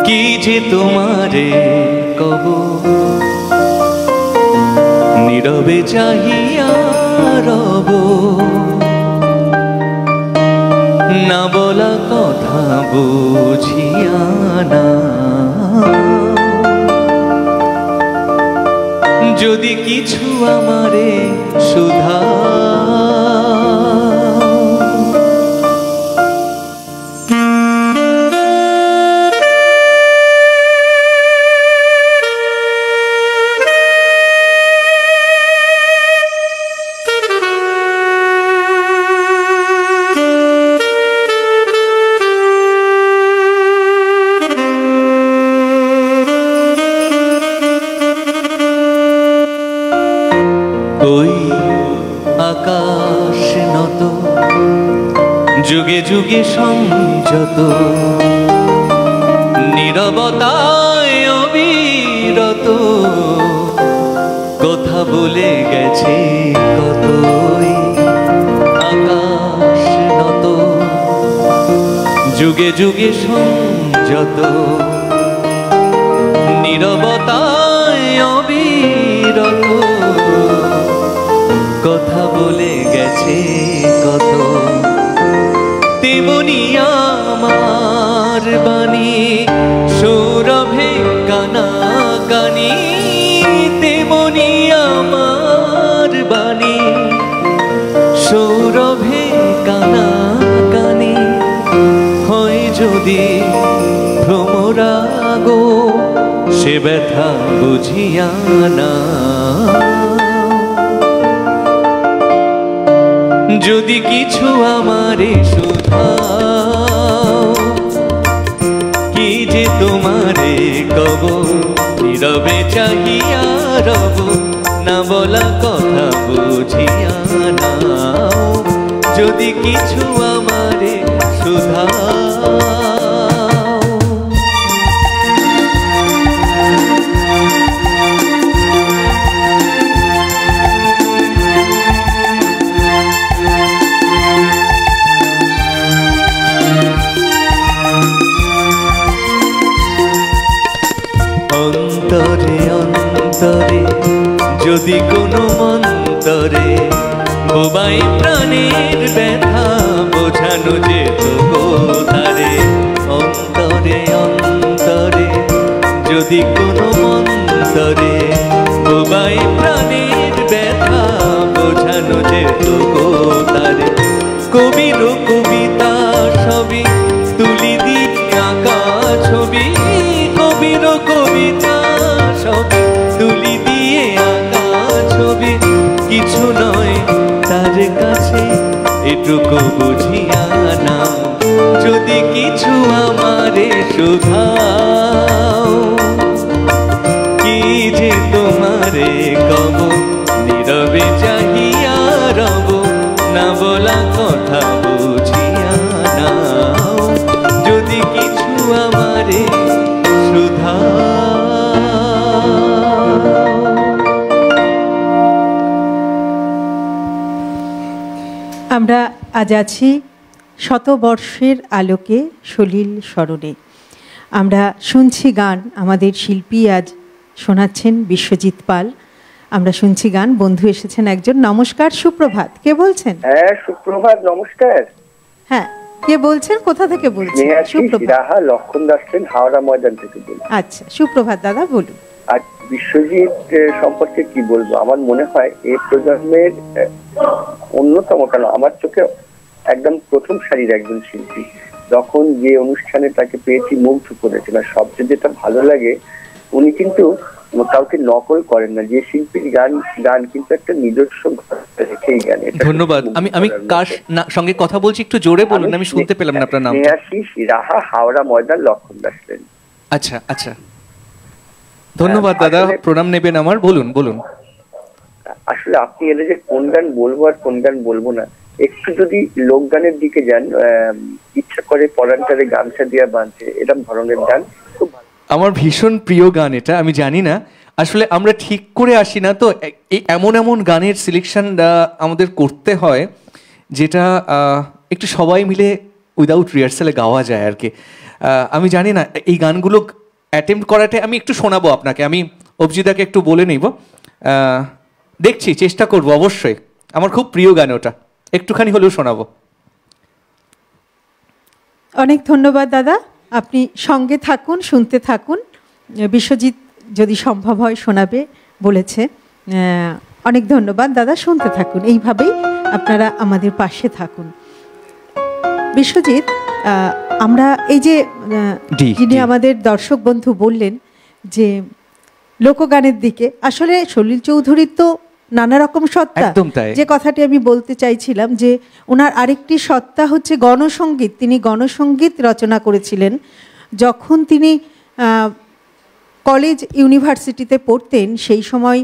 Speaker 3: কি যে তোমারে কব, নীরবে চাহিয়া রব, না বলা কথা বুঝিয়া না। যদি কিছু আমারে সুধা, ওই আকাশ নত যুগে যুগে সংযত, নীরবতায় অবিরত, কথা বলে গেছে কতই। আকাশ নত যুগে যুগে সংযত, নীরবতায় অবিরত, কথা বলে গেছে কত। তেমনি আমার বাণী সৌরভে কানা কানি, তেমনি আমার বাণী সৌরভে কানা কানি। হয় যদি ভ্রমরাগ সে ব্যথা বুঝিয়া না। যদি কিছু আমারে শুধাও, কি যে তোমারে কব, নীরবে চাহিয়া রব, না বলা কথা বুঝিয়া নাও। যদি কিছু আমারে শুধাও। যদি কোনো মন্তরে বোবাই প্রাণের ব্যথা বোঝানো যেত গো তারে, অন্তরে অন্তরে যদি কোনো মন্তরে বোবাই প্রাণের ব্যথা বোঝানো যেত গো তারে। কবির কবিতা সবই তুলি দিয়ে আঁকা ছবি, কবির কবিতা সবই তুলি দিয়ে আঁকা ছবি, কিছু নয় তার কাছে এটুকু বুঝিয়া নাও, যদি কিছু আমারে শুধাও, কি যে তোমারে কব নীরবে চাহিয়া রব, না বলা কথা বুঝিয়া নাও, যদি কিছু আমারে শুধাও।
Speaker 1: আমরা আজ আছি শতবর্ষের আলোকে সলিল স্মরণে। আমরা শুনছি গান, আমাদের শিল্পী আজ শোনাচ্ছেন বিশ্বজিৎ পাল। আমরা শুনছি গান, বন্ধু এসেছেন একজন। নমস্কার, সুপ্রভাত। কে বলছেন?
Speaker 5: হ্যাঁ, সুপ্রভাত, নমস্কার।
Speaker 1: হ্যাঁ, কে বলছেন, কোথা থেকে বলছেন?
Speaker 5: সুপ্রভাত, লক্ষণ দাস, হাওড়া ময়দান থেকে বলছি।
Speaker 1: আচ্ছা, সুপ্রভাত দাদা, বলুন।
Speaker 5: আর বিশ্বজিৎ সম্পর্কে কি বলবো, আমার মনে হয় এই প্রজন্মের অন্যতম, কেন আমার চোখে একদম প্রথম সারির একজন শিল্পী। যখন যে অনুষ্ঠানে তাকে পেয়েছি মুগ্ধ করেছিল। সবচেয়ে যেটা ভালো লাগে, উনি কিন্তু কাউকে নকল করেন না। যে শিল্পীর গান কিন্তু একটা নিজস্ব রেখেই গান।
Speaker 2: ধন্যবাদ। আমি কার সঙ্গে কথা বলছি একটু জোরে বলুন, আমি শুনতে পেলাম না আপনার নাম।
Speaker 5: স্নেহাশিস রাহা, হাওড়া ময়দান, লক্ষণ দাস।
Speaker 2: আচ্ছা আচ্ছা, ধন্যবাদ দাদা, প্রণাম নেবেন আমার। বলুন বলুন।
Speaker 5: আসলে আপনি এলে যে কোন গান বলবো আর কোন গান বলবো না, একটু যদি লোকগানের দিকে যান, ইচ্ছা করে পরান্টারে গামছা দিয়া বাঁধছে, এরকম ধরনের গান খুব
Speaker 2: আমার ভীষণ প্রিয় গান এটা। আমি জানি না আসলে আমরা ঠিক করে আসি না তো, এই এমন এমন গানের সিলেকশন আমাদের করতে হয় যেটা একটু সবাই মিলে উইদাউট রিহার্সালে গাওয়া যায় আর কি। আমি জানি না এই গানগুলো অ্যাটেম্প্ট করাটা আমি একটু শোনাবো আপনাকে। আমি অভিজিদাকে একটু বলে নিব, দেখছি, চেষ্টা করব অবশ্যই। আমার খুব প্রিয় গান ওটা, একটুখানি হলেও শোনাবো।
Speaker 1: অনেক ধন্যবাদ দাদা, আপনি সঙ্গে থাকুন, শুনতে থাকুন। বিশ্বজিৎ যদি সম্ভব হয় শোনাবে বলেছে। অনেক ধন্যবাদ দাদা, শুনতে থাকুন, এইভাবেই আপনারা আমাদের পাশে থাকুন। বিশ্বজিৎ, আমরা এই যে যিনি আমাদের দর্শক বন্ধু বললেন যে লোকগানের দিকে, আসলে সলিল চৌধুরীর তো নানা রকম সত্তা, যে কথাটি আমি বলতে চাইছিলাম যে ওনার আরেকটি সত্তা হচ্ছে গণসঙ্গীত। তিনি গণসঙ্গীত রচনা করেছিলেন। যখন তিনি কলেজ ইউনিভার্সিটিতে পড়তেন সেই সময়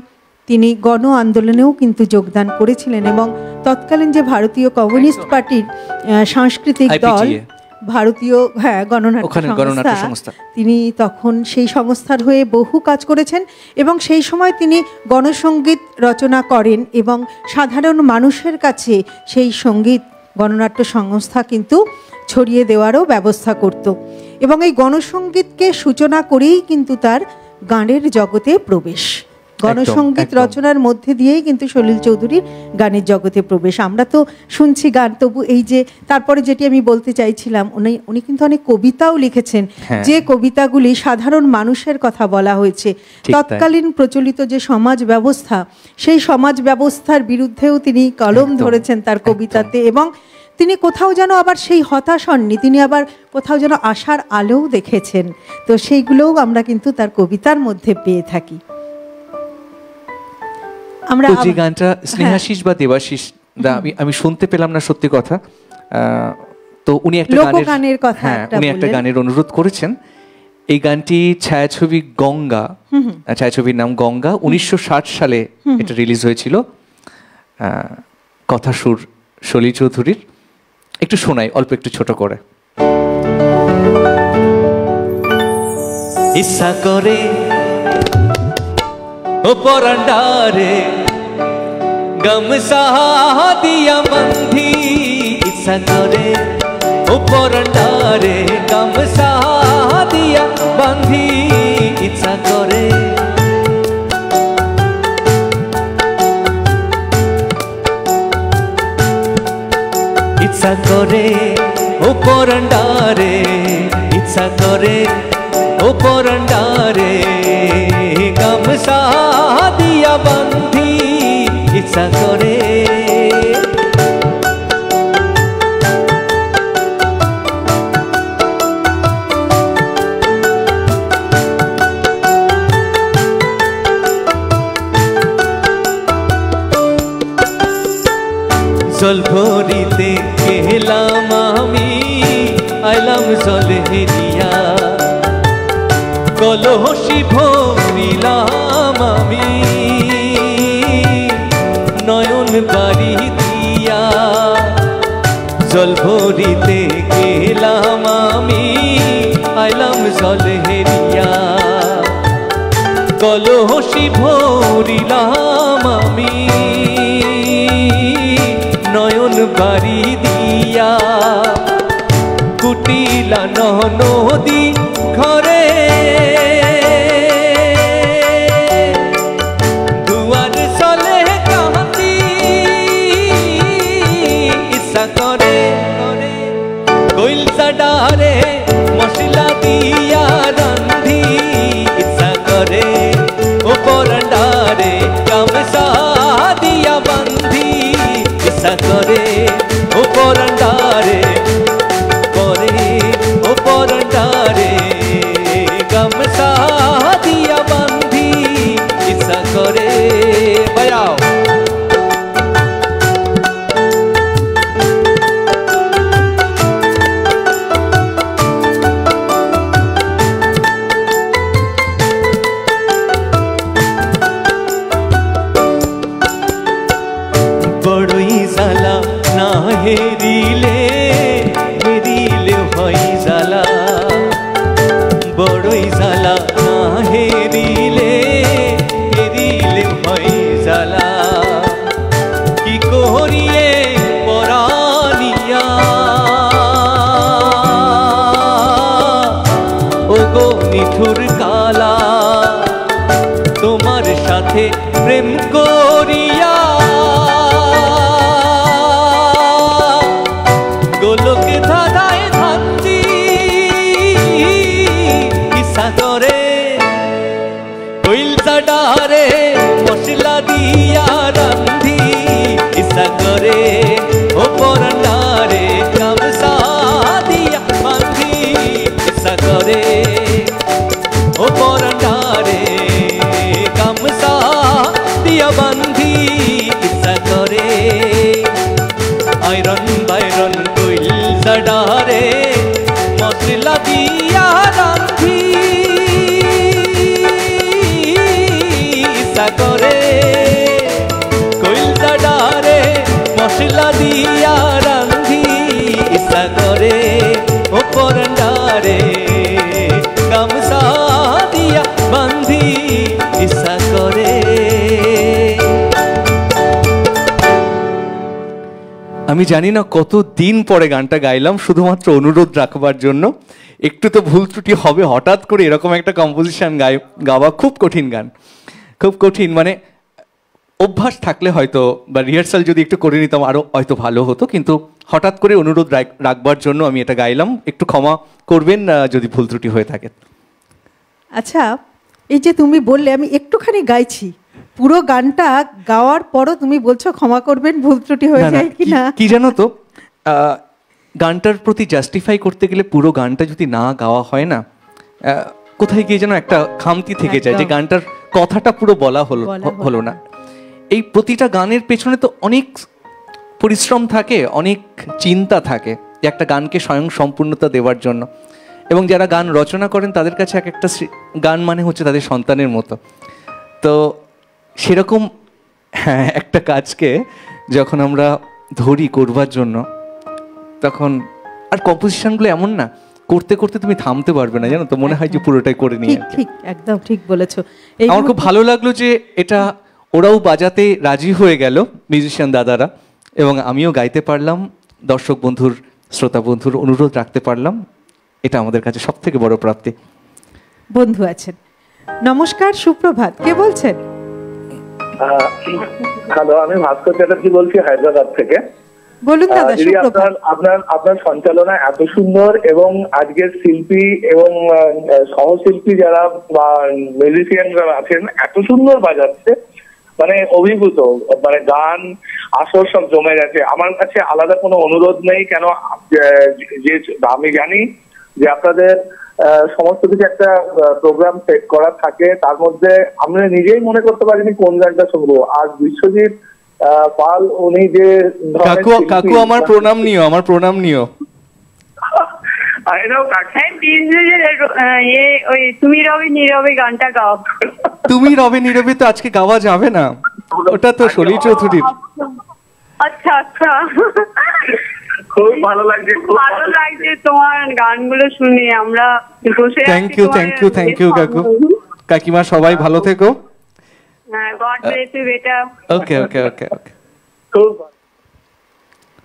Speaker 1: তিনি গণ আন্দোলনেও কিন্তু যোগদান করেছিলেন, এবং তৎকালীন যে ভারতীয় কমিউনিস্ট পার্টির সাংস্কৃতিক দল, ভারতীয় গণনাট্য সংস্থা, তিনি তখন সেই সংস্থার হয়ে বহু কাজ করেছেন, এবং সেই সময় তিনি গণসঙ্গীত রচনা করেন এবং সাধারণ মানুষের কাছে সেই সঙ্গীত গণনাট্য সংস্থা কিন্তু ছড়িয়ে দেওয়ারও ব্যবস্থা করত। এবং এই গণসঙ্গীতকে সূচনা করেই কিন্তু তার গানের জগতে প্রবেশ। গণসঙ্গীত রচনার মধ্যে দিয়েই কিন্তু সলিল চৌধুরীর গানের জগতে প্রবেশ। আমরা তো শুনছি গান, তবু এই যে তারপরে যেটি আমি বলতে চাইছিলাম, উনি কিন্তু অনেক কবিতাও লিখেছেন, যে কবিতাগুলি সাধারণ মানুষের কথা বলা হয়েছে। তৎকালীন প্রচলিত যে সমাজ ব্যবস্থা, সেই সমাজ ব্যবস্থার বিরুদ্ধেও তিনি কলম ধরেছেন তার কবিতাতে, এবং তিনি কোথাও যেন আবার সেই হতাশ হননি, তিনি আবার কোথাও যেন আশার আলোও দেখেছেন। তো সেইগুলোও আমরা কিন্তু তার কবিতার মধ্যে পেয়ে থাকি।
Speaker 2: আমরা যে গানটা স্নেহাশিস বা দেবাশিস, আমি শুনতে পেলাম না সত্যি কথা, তো উনি একটা গানের অনুরোধ করেছেন। এই গানটি ছায়াছবি গঙ্গা, ছায়াছবির নাম গঙ্গা, 1960 সালে এটা রিলিজ হয়েছিল। কথা সুর সলিল চৌধুরীর। একটু শোনাই অল্প একটু ছোট করে।
Speaker 3: ইচ্ছা করে ও পরান্ডারে গামছা দিয়া বান্ধি, ইচ্ছা করে ও পরান্ডারে গামছা দিয়া বান্ধি, ইচ্ছা করে ইচ্ছা করে ও পরান্ডারে ইচ্ছা করে ও পরান্ডারে গামছা দিয়া বান্ধি ইচ্ছা করে জল ভরিতে গেলাম আমি আইলাম জলে হেরিয়া কলসি ভরিলাম আমি নয়ন বাড়ি দিয়া জল ভরিতে গেলাম আমি আইলাম জলে হেরিয়া কলসি ভরিলাম আমি নয়ন বাড়ি দিয়া কুটিলা নদী ঘরে দুয়ার চলে কান্দি ইচ্ছা করে কইলসা ডারে মশলা দিয়া রান্ধি ইচ্ছা করে ও পরান্ডারে গামছা দিয়া বান্ধি ইচ্ছা করে ও পরান্ডারে করে ও পরান্ডারে গামছা দিয়া বান্ধি ইচ্ছা করে বাজাও বড়ই জ্বালা না হেরিলে হেরিলে হয় জ্বালা বড়ই জ্বালা না হেরিলে হেরিলে হয় জ্বালা কি করিয়ে পরানিয়া ও গো নিঠুর কালা তোমার সাথে প্রেম করিয়া গোলকে ধাঁধায় ধান্দি ইচ্ছা করে কইলসা ডারে মশলা দিয়া রান্ধি ইচ্ছা করে ও পরান্ডারে গামছা দিয়া বান্ধি ইচ্ছা করে ও পরান্ডারে গামছা দিয়া বান্ধি ইচ্ছা করে আয়রন বাইরন কইলসা ডারে মশলা দিয়া রান্ধি ইচ্ছা করে কইলসা ডারে মশলা দিয়া রান্ধি ইচ্ছা করে ও পরান্ডারে গামছা দিয়া বান্ধি ইচ্ছা করে।
Speaker 2: আমি জানি না কত দিন পরে গানটা গাইলাম শুধুমাত্র অনুরোধ রাখবার জন্য। একটু তো ভুল ত্রুটি হবে, হঠাৎ করে এরকম একটা কম্পোজিশন গাওয়া খুব কঠিন গান, খুব কঠিন। মানে অভ্যাস থাকলে হয়তো বা রিহার্সাল যদি একটু করে নিতাম আরও হয়তো ভালো হতো, কিন্তু হঠাৎ করে অনুরোধ রাখবার জন্য আমি এটা গাইলাম। একটু ক্ষমা করবেন যদি ভুল ত্রুটি হয়ে থাকে।
Speaker 1: আচ্ছা, এই যে তুমি বললে আমি একটুখানি গাইছি, পুরো গানটা গাওয়ার পরও তুমি বলছো ক্ষমা করবেন ভুল ত্রুটি হয়ে যায় কিনা।
Speaker 2: কি জানো তো, গানটার প্রতি জাস্টিফাই করতে গেলে পুরো গানটা যদি না গাওয়া হয় না, কোথায় গিয়ে যেন একটা খামতি থেকে যায় যে গানটার কথাটা পুরো বলা হলো না। এই প্রতিটা গানের পেছনে তো অনেক পরিশ্রম থাকে, অনেক চিন্তা থাকে যে একটা গানকে স্বয়ং সম্পূর্ণতা দেওয়ার জন্য। এবং যারা গান রচনা করেন তাদের কাছে এক একটা গান মানে হচ্ছে তাদের সন্তানের মতো। তো সেরকম হ্যাঁ একটা কাজকে যখন আমরা ধরি করবার জন্য, তখন আর কম্পোজিশনগুলো এমন না করতে করতে তুমি থামতে পারবে না, জানো তো, মনে হয় যে পুরোটাই করে নিয়ে।
Speaker 1: ঠিক, একদম ঠিক বলেছো।
Speaker 2: আমার খুব ভালো লাগলো যে এটা ওরাও বাজাতে রাজি হয়ে গেল মিউজিশিয়ান দাদারা, এবং আমিও গাইতে পারলাম, দর্শক বন্ধুর শ্রোতা বন্ধুর অনুরোধ রাখতে পারলাম। এটা আমাদের কাছে সব থেকে বড় প্রাপ্তি।
Speaker 1: বন্ধু আছেন, নমস্কার, সুপ্রভাত, কে বলছেন?
Speaker 5: হ্যালো, আমি ভাস্কর চ্যাটার্জি বলছি হায়দ্রাবাদ থেকে।
Speaker 1: বলুন দাদা।
Speaker 6: দিদি, আপনার সঞ্চালনা এত সুন্দর, এবং আজকের শিল্পী এবং সহশিল্পী যারা বা মিউজিশিয়ান যারা আছেন এত সুন্দর বাজাচ্ছে, মানে অভিভূত, মানে গান আসর সব জমে গেছে। আমার কাছে আলাদা কোনো অনুরোধ নেই, কেন যে আমি জানি যে আপনাদের সমস্ত কিছু একটা প্রোগ্রাম সেট করা থাকে, তার মধ্যে আমরা নিজেই মনে করতে পারিনি কোন গানটা শুনবো। আর বিশ্বজিৎ পাল উনি যে
Speaker 2: কাকু আমার প্রণাম নিও, আমার প্রণাম নিও।
Speaker 7: তুমি রবে নীরবে গানটা গাও।
Speaker 2: তুমি রবে নীরবে তো আজকে গাওয়া যাবে না, ওটা তো সলিল চৌধুরীর।
Speaker 7: আচ্ছা আচ্ছা,
Speaker 6: খুব ভালো লাগছে,
Speaker 7: ভালো লাগছে তোমার গানগুলো শুনে। আমরা বসে
Speaker 2: থ্যাংক ইউ কাকু, কাকিমা, সবাই ভালো থেকো।
Speaker 7: গড ব্লেস ইউ বেটা।
Speaker 2: ওকে ওকে ওকে ওকে।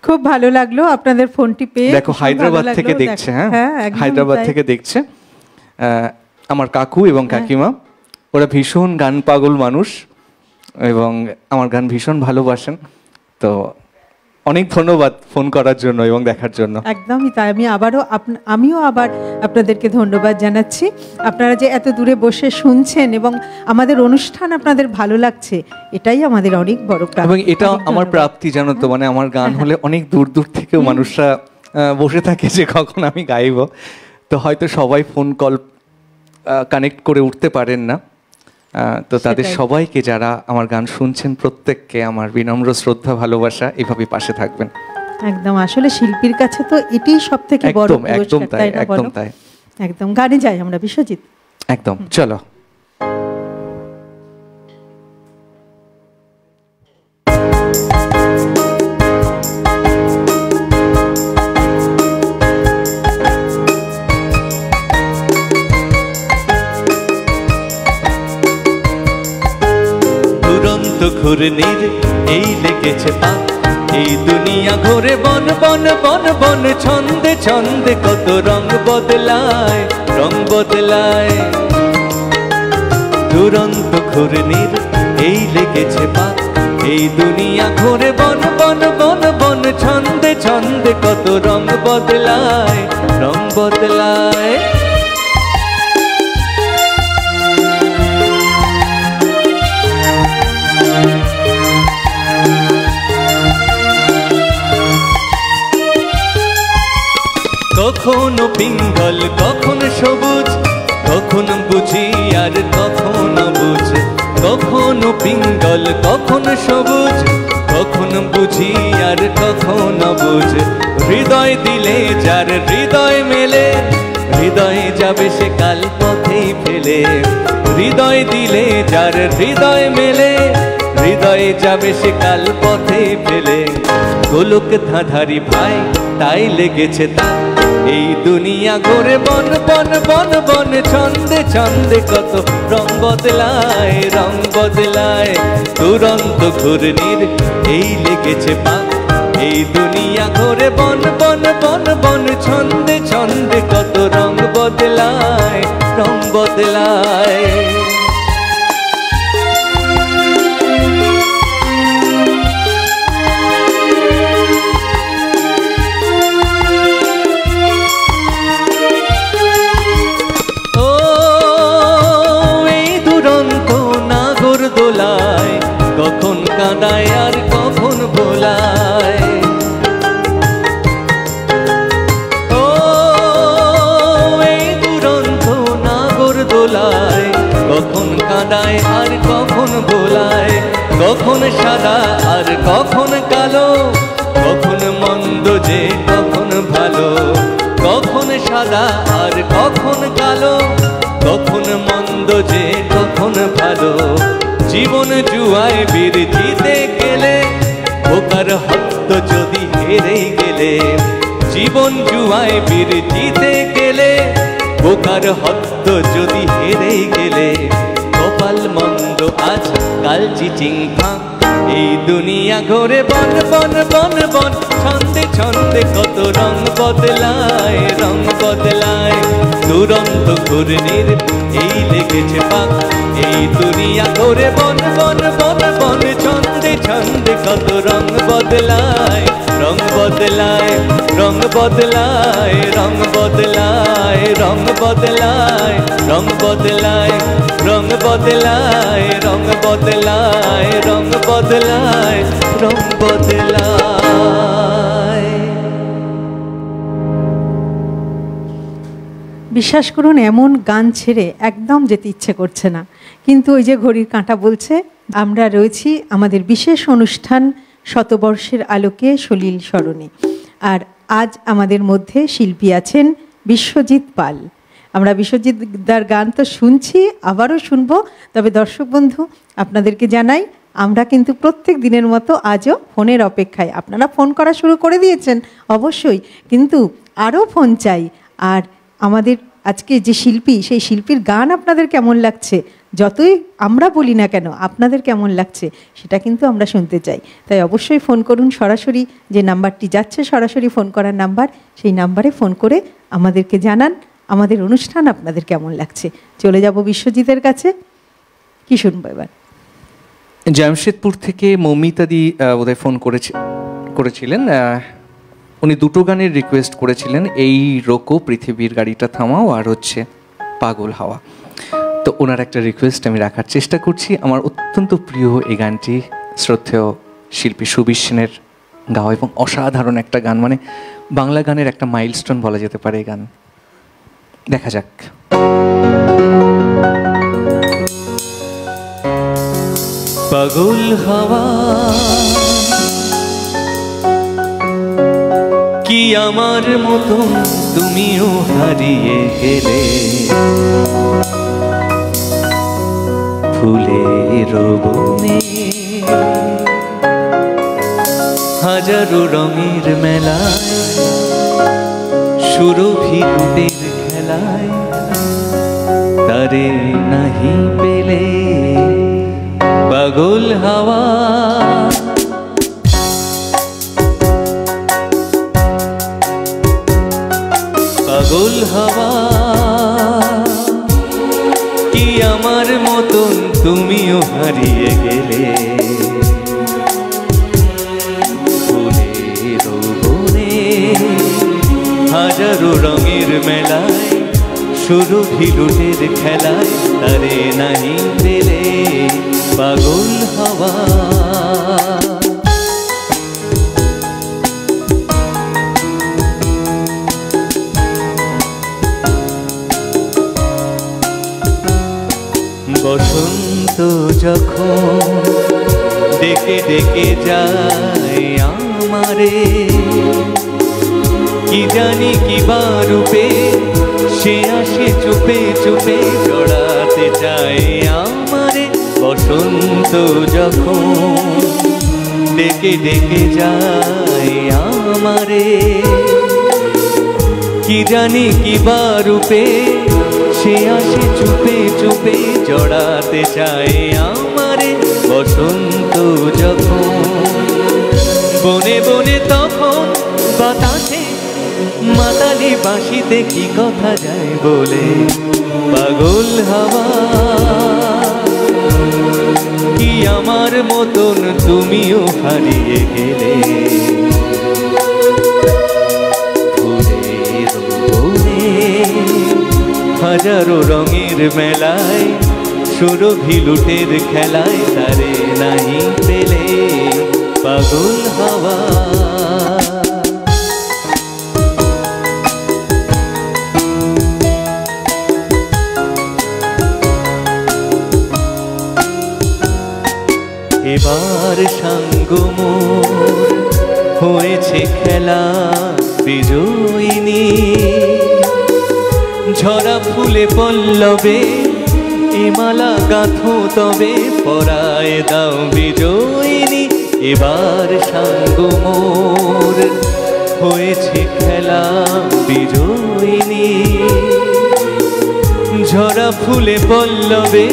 Speaker 1: খুব ভালো লাগলো আপনাদের ফোনটি পেয়ে।
Speaker 2: দেখো হায়দ্রাবাদ থেকে দেখছে, হ্যাঁ হায়দ্রাবাদ থেকে দেখছে আমার কাকু এবং কাকিমা। ওরা ভীষণ গান পাগল মানুষ এবং আমার গান ভীষণ ভালোবাসেন। তো অনেক ধন্যবাদ ফোন করার জন্য এবং দেখার জন্য।
Speaker 1: একদমই তাই। আমিও আবার আপনাদেরকে ধন্যবাদ জানাচ্ছি। আপনারা যে এত দূরে বসে শুনছেন এবং আমাদের অনুষ্ঠান আপনাদের ভালো লাগছে, এটাই আমাদের অনেক বড় প্রাপ্তি।
Speaker 2: এবং এটা আমার প্রাপ্তি, জানো তো, মানে আমার গান হলে অনেক দূর দূর থেকেও মানুষরা বসে থাকে যে কখন আমি গাইব। তো হয়তো সবাই ফোন কল কানেক্ট করে উঠতে পারেন না, তো তাদের সবাইকে, যারা আমার গান শুনছেন, প্রত্যেককে আমার বিনম্র শ্রদ্ধা, ভালোবাসা। এভাবে পাশে থাকবেন।
Speaker 1: একদম, আসলে শিল্পীর কাছে তো এটাই সব থেকে বড় পুরস্কার।
Speaker 2: একদম তাই, একদম তাই।
Speaker 1: একদম গানে যাই আমরা বিশ্বজিৎ।
Speaker 2: একদম, চলো।
Speaker 3: ঘূর্ণির এই লেগেছে পা, এই দুনিয়া ঘুরে বন বন বন বন, ছন্দে ছন্দে কত রং বদলায়, রং বদলায়। দুরন্ত ঘূর্ণির এই লেগেছে পা, এই দুনিয়া ঘুরে বন বন বন বন, ছন্দে ছন্দে কত রং বদলায়, রং বদলায়। কখনো পিঙ্গল, কখন সবুজ, কখন বুঝি আর কখন বুঝ। কখনো পিঙ্গল, কখন সবুজ, কখন বুঝি আর কখন বুঝ। হৃদয় দিলে যার হৃদয় মেলে, হৃদয় যাবে সে কাল পথেই ফেলে। হৃদয় দিলে যার হৃদয় মেলে, হৃদয় যাবে সে কাল পথেই ফেলে। গোলক ধাঁধারি ভাই তাই লেগেছে তা, এই দুনিয়া ঘুরে বন বন বন বন, ছন্দে ছন্দে কত রং বদলায়, রং বদলায়। দুরন্ত ঘূর্ণির এই লেগেছে পা, এই দুনিয়া ঘুরে বন বন বন বন, ছন্দে ছন্দে কত রং বদলায়, রং বদলায়। কখন কাঁদায় আর কখন ভোলায়, ও এই দুরন্ত নাগর দোলায়। কখন কাঁদায় আর কখন ভোলায়, কখন সাদা আর কখন কালো, কখন মন্দ যে কখন ভালো। কখন সাদা আর কখন কালো, কখন মন্দ যে কখন ভালো। জীবন জুয়ায় বীর জিতে গেলে, বোকার হত্য যদি হেরে গেলে। জীবন জুয়ায় বীর জিতে গেলে, বোকার হত্য যদি হেরে গেলে। কপাল মন্দ আজ কাল চিচিং ফাঁক, এই দুনিয়া ঘুরে বন বন বন বন, ছন্দে ছন্দে কত রং বদলায়, রং বদলায়। দুরন্ত ঘূর্ণির এই লেগেছে পাক, এই দুনিয়া ঘুরে বন বন বন বন, ছন্দে ছন্দে কত রং বদলায়, রং বদলায়, রং বদলায়, রং বদলায়, রং বদলায়, রং বদলায়, রং বদলায়, রং বদলায়, রং বদলায়, রং বদলায়।
Speaker 1: বিশ্বাস করুন, এমন গান ছেড়ে একদম যেতে ইচ্ছে করছে না, কিন্তু ওই যে ঘড়ির কাঁটা বলছে আমরা রয়েছি আমাদের বিশেষ অনুষ্ঠান শতবর্ষের আলোকে সলিল স্মরণে। আর আজ আমাদের মধ্যে শিল্পী আছেন বিশ্বজিৎ পাল। আমরা বিশ্বজিৎ দার গান তো শুনছি, আবারও শুনবো। তবে দর্শক বন্ধু, আপনাদেরকে জানাই আমরা কিন্তু প্রত্যেক দিনের মতো আজও ফোনের অপেক্ষায়। আপনারা ফোন করা শুরু করে দিয়েছেন অবশ্যই, কিন্তু আরও ফোন চাই। আর আমাদের আজকে যে শিল্পী, সেই শিল্পীর গান আপনাদের কেমন লাগছে, যতই আমরা বলি না কেন আপনাদের কেমন লাগছে সেটা কিন্তু আমরা শুনতে চাই। তাই অবশ্যই ফোন করুন। সরাসরি যে নাম্বারটি যাচ্ছে, সরাসরি ফোন করার নাম্বার, সেই নাম্বারে ফোন করে আমাদেরকে জানান আমাদের অনুষ্ঠান আপনাদের কেমন লাগছে। চলে যাব বিশ্বজিতের কাছে। কি শুনবো এবার?
Speaker 2: জামশেদপুর থেকে মৌমিতাদি বোধহয় ফোন করেছিলেন। উনি দুটো গানের রিকোয়েস্ট করেছিলেন, এই রোকো পৃথিবীর গাড়িটা থামাও আর হচ্ছে পাগল হাওয়া। তো ওনার একটা রিকোয়েস্ট আমি রাখার চেষ্টা করছি। আমার অত্যন্ত প্রিয় এই গানটি, শ্রদ্ধেয় শিল্পী সুবীর সেনের গাওয়া এবং অসাধারণ একটা গান, মানে বাংলা গানের একটা মাইলস্টোন বলা যেতে পারে এই গান। দেখা যাক।
Speaker 3: পাগল হাওয়া কি আমার মতো তুমিও হারিয়ে গেলে, ফুলের বনে হাজারো রঙের মেলায়, সুরভি রূপের খেলায়, তারে নাহি পেলে পাগল হাওয়া। পাগল হাওয়া কি আমার মতন তুমিও হারিয়ে গেলে, ফুলের বনে হাজারো রঙের মেলায়, সুরভি রূপের খেলায়, তারে নাহি পেলে পাগল হাওয়া। বসন্ত যখন ডেকে ডেকে যায় আমারে, কি জানি কি বা রূপে সে আসে চুপে চুপে, জড়াতে চায় আমারে। বসন্ত যখন ডেকে ডেকে যায় আমারে, কি জানি কি বা রূপে সে আসে চুপে চুপে, জড়াতে চায় আমারে। বসন্ত যখন বনে বনে তখন বাতাসে মাতালি বাঁশিতে কি কথা যায় বলে, পাগল হাওয়া কি আমার মতন তুমিও হারিয়ে গেলে, ফুলের বনে হাজারো রঙের মেলায়, সুরভি লুটের খেলায়, তারে নাহি পেলে পাগল হাওয়া। এবার সাঙ্গ মোর হয়েছে খেলা বিজয়িনী, ঝরা ফুলে পল্লবে এ মালা গাঁথো তবে, পরায় দাও বিজয়িনী। এবার সাঙ্গ মোর হয়েছে খেলা বিজয়িনী, ঝরা ফুলে পল্লবে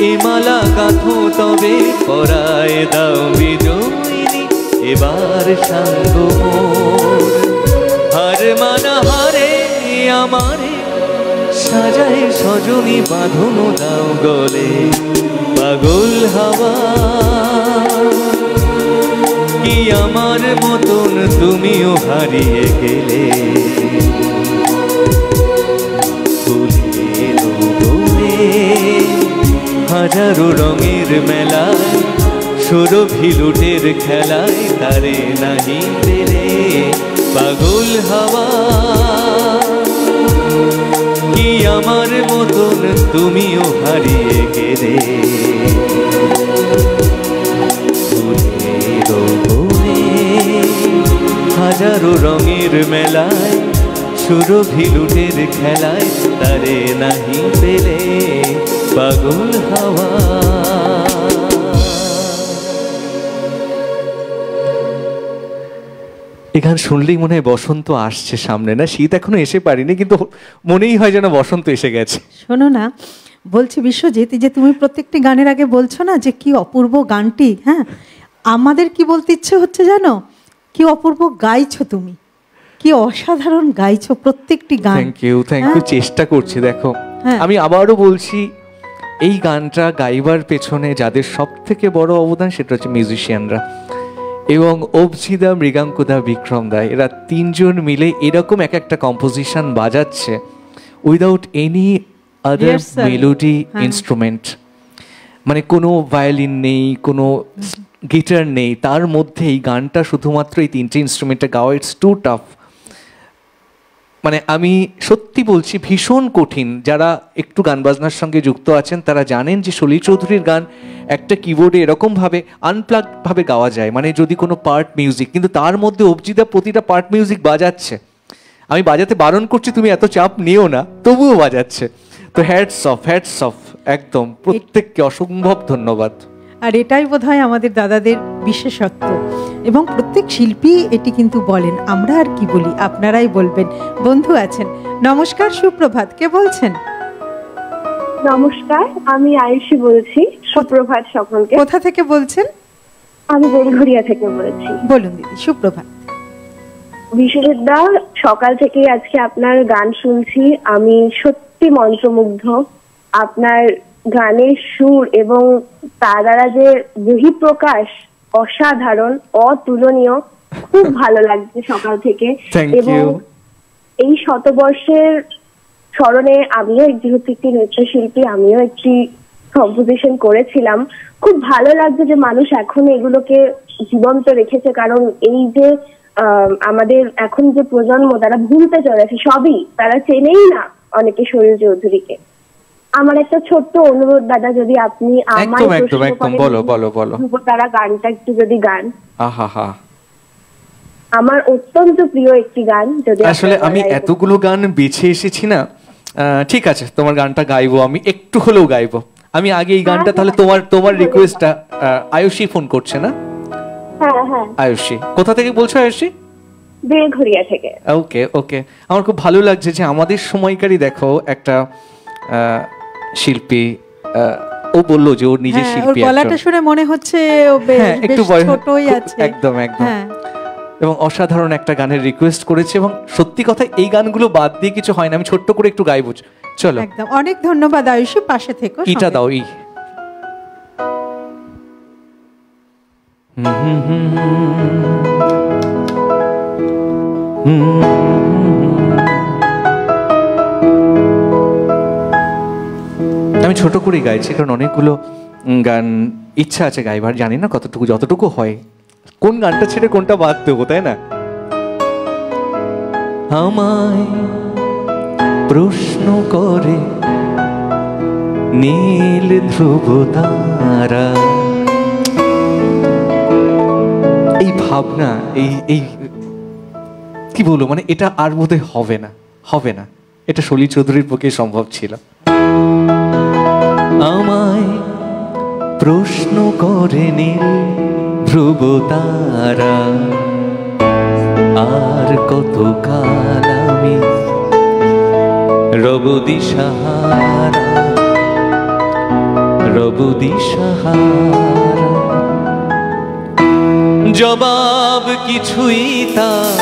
Speaker 3: এ মালা গাঁথো তবে, পরায় দাও বিজয়িনী। এবার সাঙ্গ মোর হার মানা হারে আমারে, সাজায় সজনী বাঁধনো দাও গলে, পাগল হাওয়া কি আমার মতন তুমিও হারিয়ে গেলে ফুলের বনে হাজারো রঙের মেলায় সুরভি লুটের খেলায় তারে নাহি পেলে পাগল হাওয়া কি আমার মতন তুমিও হারিয়ে গেলে ফুলের বনে হাজারো রঙের মেলায় সুরভি লুটের খেলায় তারে নাহি পেলে পাগল হাওয়া।
Speaker 2: এই গান শুনলেই মনে হয় বসন্ত আসছে সামনে, না? শীত এখনো এসে পারিনি, কিন্তু মনেই হয় যেন বসন্ত এসে গেছে।
Speaker 1: শোনো না, বলছি বিশ্বজিৎ, যে তুমি প্রত্যেকটি গানের আগে বলছো না যে কি অপূর্ব গানটি, হ্যাঁ, আমাদের কি বলতে ইচ্ছে হচ্ছে জানো, কি অপূর্ব গাইছো তুমি, কি অসাধারণ গাইছো প্রত্যেকটি গান।
Speaker 2: থ্যাংক ইউ, চেষ্টা করছি। দেখো, আমি আবারও বলছি, এই গানটা গাইবার পেছনে যাদের সব থেকে বড় অবদান সেটা হচ্ছে মিউজিশিয়ানরা, এবং অবজিদা, মৃগাঙ্কুদা, বিক্রম দা, এরা তিনজন মিলে এরকম এক একটা কম্পোজিশন বাজাচ্ছে without any other melody instrument. মানে কোনো ভায়োলিন নেই, কোনো গিটার নেই, তার মধ্যে এই গানটা শুধুমাত্র এই তিনটে ইনস্ট্রুমেন্টে গাওয়া, ইটস টু টাফ। মানে আমি সত্যি বলছি, ভীষণ কঠিন। যারা একটু গান বাজনার সঙ্গে যুক্ত আছেন তারা জানেন যে সলিল চৌধুরীর গান একটা কিবোর্ডে এরকমভাবে আনপ্লাগডভাবে গাওয়া যায়, মানে যদি কোনো পার্ট মিউজিক, কিন্তু তার মধ্যে অবজিদা প্রতিটা পার্ট মিউজিক বাজাচ্ছে। আমি বাজাতে বারণ করছি, তুমি এত চাপ নিও না, তবুও বাজাচ্ছে। তো হ্যাটস অফ, একদম প্রত্যেককে অসম্ভব ধন্যবাদ।
Speaker 1: আর এটাই বোধহয় আমাদের দাদাদের বিশেষত্ব, এবং প্রত্যেক শিল্পী এটি কিন্তু বলেন। আমরা আর কি বলি, আপনারাই বলবেন। বন্ধু আছেন, নমস্কার, সুপ্রভাত, কে বলছেন?
Speaker 8: নমস্কার, আমি আয়ুষী বলছি। সুপ্রভাত সকলকে।
Speaker 1: কোথা থেকে বলছেন?
Speaker 8: আমি বেলঘরিয়া থেকে বলছি।
Speaker 1: বলুন দিদি, সুপ্রভাত।
Speaker 8: বিশ্বজিৎ দা, সকাল থেকে আজকে আপনার গান শুনছি, আমি সত্যি মন্ত্রমুগ্ধ। আপনার গানের সুর এবং তার দ্বারা যে বহিঃপ্রকাশ অসাধারণ, অতুলনীয়, খুব ভালো লাগছে সকাল থেকে। এবং এই শতবর্ষের স্মরণে আমিও যেহেতু একটি নৃত্যশিল্পী, আমিও একটি কম্পোজিশন করেছিলাম। খুব ভালো লাগছে যে মানুষ এখন এগুলোকে জীবন্ত রেখেছে, কারণ এই যে আমাদের এখন যে প্রজন্ম, তারা ভুলতে চলেছে সবই, তারা চেনেই না অনেকে সলিল চৌধুরীকে। আমার একটা ছোট্ট অনুরোধ দাদা, যদি আপনি তারা গানটা একটু যদি গান, আমার অত্যন্ত প্রিয় একটি গান। যদি
Speaker 2: আসলে আমি এতগুলো গান বেছে এসেছি না, ঠিক আছে, তোমার গানটা গাইবো, আমি একটু হলেও গাইবো। আমি আগে এই গানটা, তাহলে তোমার রিকোয়েস্টটা। আয়ুষী ফোন করছে না?
Speaker 8: হ্যাঁ হ্যাঁ।
Speaker 2: আয়ুষী, কোথা থেকে বলছো আয়ুষী?
Speaker 8: বেলঘরিয়া থেকে।
Speaker 2: ওকে, আমার খুব ভালো লাগছে যে আমাদের সময়কারই দেখো একটা শিল্পী, ও বললো যে ওর নিজের শিল্পী,
Speaker 1: গলাটা শুনে মনে হচ্ছে ও একটু ছোটই আছে।
Speaker 2: একদম এবং অসাধারণ একটা গানের রিকোয়েস্ট করেছে, এবং সত্যি কথা এই গানগুলো বাদ দিয়ে কিছু হয় না। আমি ছোট্ট করে একটু গাইবো, চলো।
Speaker 1: একদম, অনেক ধন্যবাদ আয়ুষী, পাশে থেকো।
Speaker 2: ইটা দাও, আমি ছোট করেই গাইছি, কারণ অনেকগুলো গান ইচ্ছা আছে গাইবার, জানি না কতটুকু, যতটুকু হয়, কোন গানটা ছেড়ে কোনটা বাদ দেবো, তাই না?
Speaker 3: আমায় প্রশ্ন করে নীল ধ্রুব তারা,
Speaker 2: এই ভাবনা, এই কি বলবো, মানে এটা আর বোধহয় হবে না, এটা সলিল চৌধুরীর পক্ষে সম্ভব ছিল।
Speaker 3: আমায় প্রশ্ন করে নীল ধ্রুব তারা, আর কতকাল আমি রব দিশাহারা, জবাব কিছুই তার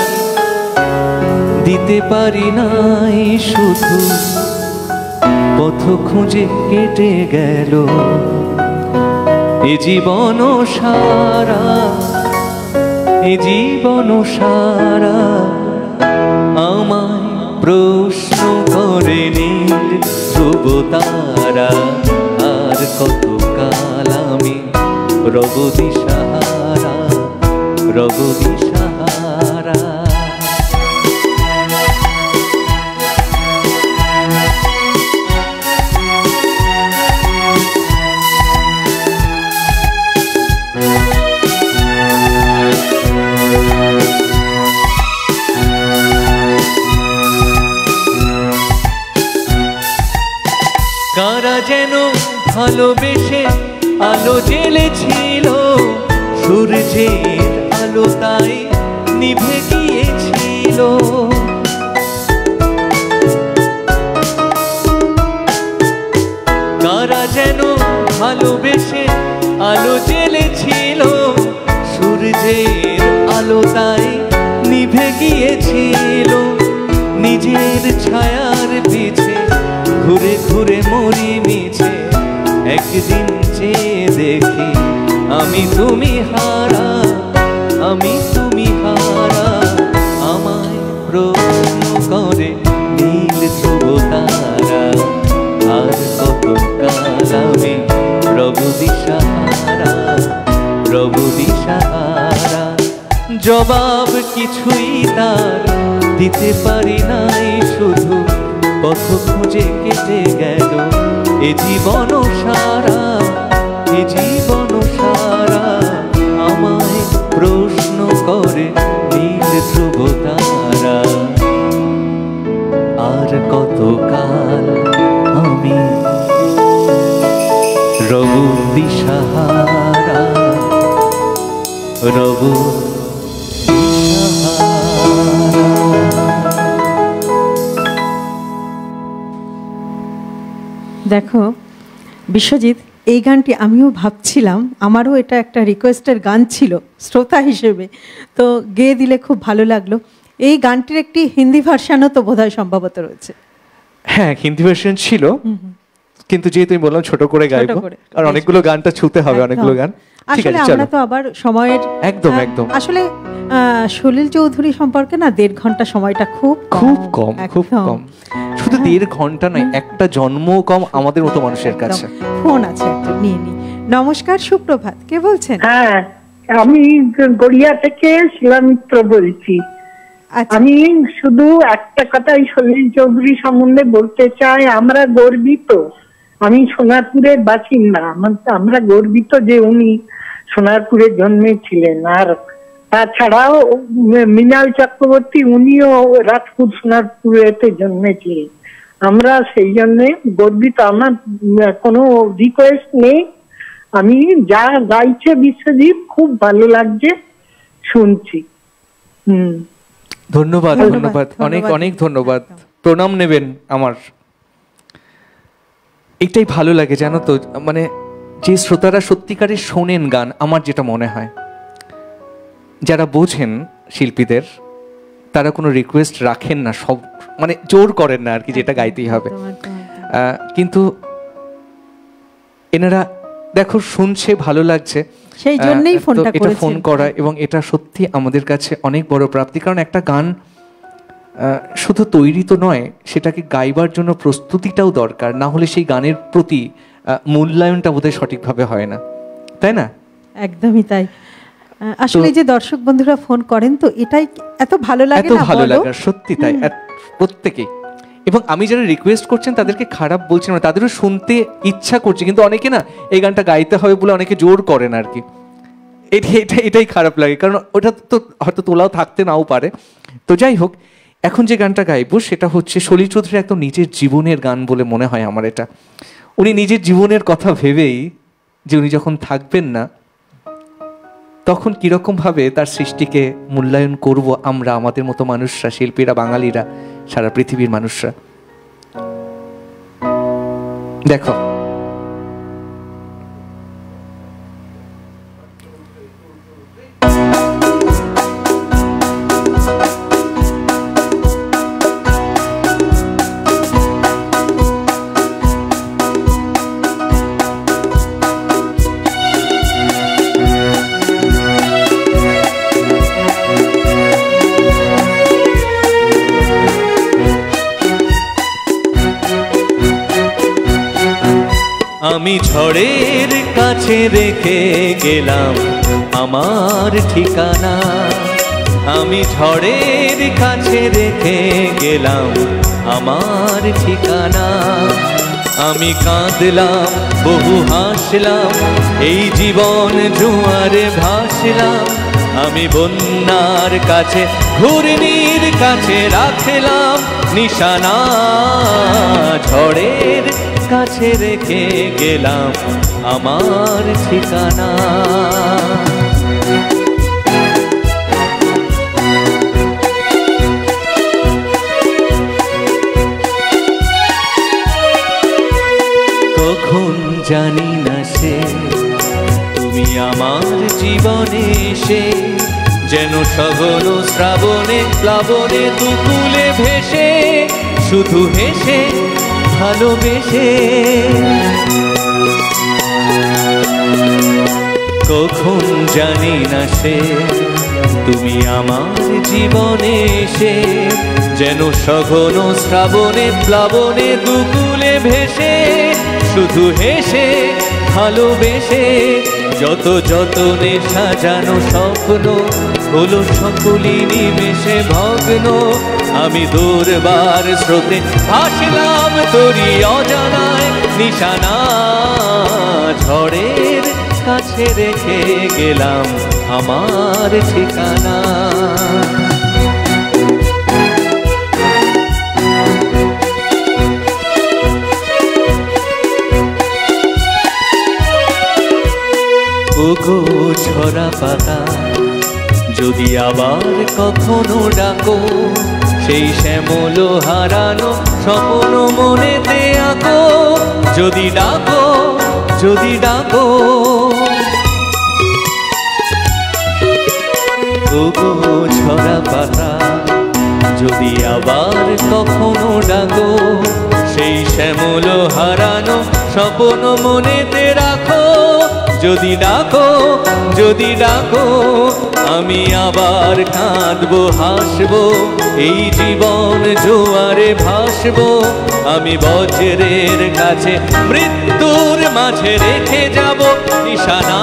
Speaker 3: দিতে পারি নাই, শুধু পথ খুঁজে কেটে গেল এ জীবন সারা, এ জীবন সারা আমায় প্রশ্ন করে নীল ধ্রুব তারা। আর কত কাল আমি রব দিশাহারা, রব দিশাহারা। কারা যেন ভালোবেসে আলো জ্বেলেছিল, সূর্যের আলো তাই নিভে গিয়েছিল। কারা যেন ভালোবেসে আলো জ্বেলেছিল, সূর্যের আলো তাই নিভে গিয়েছিল। নিজের ছায়ার পিছে ঘুরে ঘুরে মরি মিছে, একদিন চেয়ে দেখি আমি তুমি হারা, আমি তুমি হারা। আমায় প্রশ্ন করে নীল ধ্রুব তারা। আর কত কাল আমি রব দিশাহারা, রব দিশাহারা। জবাব কিছুই তার দিতে পারি নাই, শুধু পথ খুঁজে কেটে গেল এ জীবন সারা, এ জীবন সারা। আমায় প্রশ্ন করে নীল ধ্রুব তারা। আর কত কাল আমি রব দিশাহারা, রব
Speaker 1: দেখো বিশ্বজিৎ, এই গানটি আমিও ভাবছিলাম, আমারও এটা একটা রিকোয়েস্টের গান ছিল শ্রোতা হিসেবে, তো গেয়ে দিলে খুব ভালো লাগলো। এই গানটির একটি হিন্দি ভার্সানও তো বোধহয় সম্ভবত রয়েছে।
Speaker 2: হ্যাঁ, হিন্দি ভার্সন ছিল, কিন্তু যেহেতু আমি বললাম ছোট করে গাইবো, আর অনেকগুলো গানটা ছুতে হবে, অনেকগুলো গান।
Speaker 1: আসলে আমরা তো আবার সময়ের
Speaker 2: একদম একদম
Speaker 1: আসলে সলিল চৌধুরী সম্পর্কে না 1.5 ঘন্টা সময়টা খুব
Speaker 2: কম, খুব কম। শুধু 1.5 ঘন্টা নয়, একটা জন্ম কম আমাদের মতো মানুষের কাছে।
Speaker 1: ফোন আছে একটা, নিয়ে নি। নমস্কার, সুপ্রভাত, কে বলছেন?
Speaker 9: হ্যাঁ, আমি গড়িয়া থেকে শিলামিত্র বলছি। আমি শুধু একটা কথাই সলিল চৌধুরী সম্বন্ধে বলতে চাই, আমরা গর্বিত। আমি সোনারপুরের বাসিন্দা, আমরা গর্বিত যে উনি সোনারপুরে জন্মেছিলেন। আর তাছাড়াও মৃণাল চক্রবর্তী, উনিও রাজপুত সোনারপুরেতে জন্মেছিলেন। আমরা সেই জন্য গর্বিত। আমার কোনো রিকোয়েস্ট নেই, আমি যা গাইছে বিশ্বজিৎ খুব ভালো লাগছে, শুনছি।
Speaker 2: ধন্যবাদ, ধন্যবাদ, অনেক অনেক ধন্যবাদ। প্রণাম নেবেন আমার। এটাই ভালো লাগে জানো তো, মানে যে শ্রোতারা সত্যিকারের শোনেন গান, আমার যেটা মনে হয় যারা বোঝেন শিল্পীদের, তারা কোনো রিকোয়েস্ট রাখেন না, সব মানে জোর করেন না আর কি, যেটা গাইতেই হবে। কিন্তু এনারা দেখো শুনছে, ভালো লাগছে,
Speaker 1: সেই জন্যই ফোনটা করেছেন।
Speaker 2: এটা ফোন করা, এবং এটা সত্যি আমাদের কাছে অনেক বড় প্রাপ্তি। কারণ একটা গান শুধু তৈরি তো নয়, সেটাকে গাইবার জন্য প্রস্তুতিটাও দরকার, না হলে সেই গানের প্রতি মূল্যায়নটা বোধহয় সঠিকভাবে হয় না, তাই না?
Speaker 1: একদমই তাই। আসলে যে দর্শক বন্ধুরা ফোন করেন, তো এটাই এত ভালো লাগে,
Speaker 2: এত ভালো লাগে, সত্যি তাই, প্রত্যেকেই। এবং আমি যারা রিকোয়েস্ট করছেন তাদেরকে খারাপ বলছি না, তাদেরও শুনতে ইচ্ছা করছে, কিন্তু অনেকে না এই গানটা গাইতে হবে বলে অনেকে জোর করেন আর কি। এটাই খারাপ লাগে, কারণ ওটা তো হয়তো তোলাও থাকতে নাও পারে। তো যাই হোক, এখন যে গানটা গাইবো সেটা হচ্ছে সলিল চৌধুরীর একদম নিজের জীবনের গান বলে মনে হয় আমার এটা। উনি নিজের জীবনের কথা ভেবেই, যে উনি যখন থাকবেন না তখন কিরকম ভাবে তার সৃষ্টিকে মূল্যায়ন করব আমরা, আমাদের মতো মানুষরা, শিল্পীরা, বাঙালিরা, সারা পৃথিবীর মানুষরা। দেখো,
Speaker 3: আমি ঝড়ের কাছে রেখে গেলাম আমার ঠিকানা, আমি ঝড়ের কাছে রেখে গেলাম আমার ঠিকানা। আমি কাঁদলাম বহু হাসলাম, এই জীবন জোয়ারে ভাসলাম। আমি বন্যার কাছে ঘূর্ণির কাছে রাখলাম নিশানা, ঝড়ের কাছে রেখে গেলাম আমার ঠিকানা। কখন জানি না সে তুমি আমার জীবনে এসে, যেন সঘন শ্রাবণে প্লাবনে দুকুলে ভেসে, শুধু হেসে ভালোবেসে। কখন জানি না সে তুমি আমার জীবনে এসে, যেন সঘন শ্রাবণে প্লাবনে দুকুলে ভেসে, শুধু হেসে ভালোবেসে। যত যতনে সাজানো স্বপ্ন হলো সকলই নিমেষে ভগ্ন। আমি দুর্বার স্রোতে ভাসলাম তোরি অজানায় নিশানা, ঝড়ের কাছে রেখে গেলাম আমার ঠিকানা। ওগো ঝরা পাতা যদি আবার কখনো ডাকো, সেই শ্যামল হারানো স্বপ্ন মনেতে আঁকো। যদি ডাকো যদি ডাকো, ওগো ঝরা পাতা যদি আবার কখনো ডাকো, সেই শ্যামল হারানো স্বপ্ন মনেতে রাখো। যদি ডাকো যদি ডাকো, আমি আবার কাঁদবো হাসবো, এই জীবন জোয়ারে ভাসবো। আমি বজ্রের কাছে মৃত্যুর মাঝে রেখে যাব নিশানা,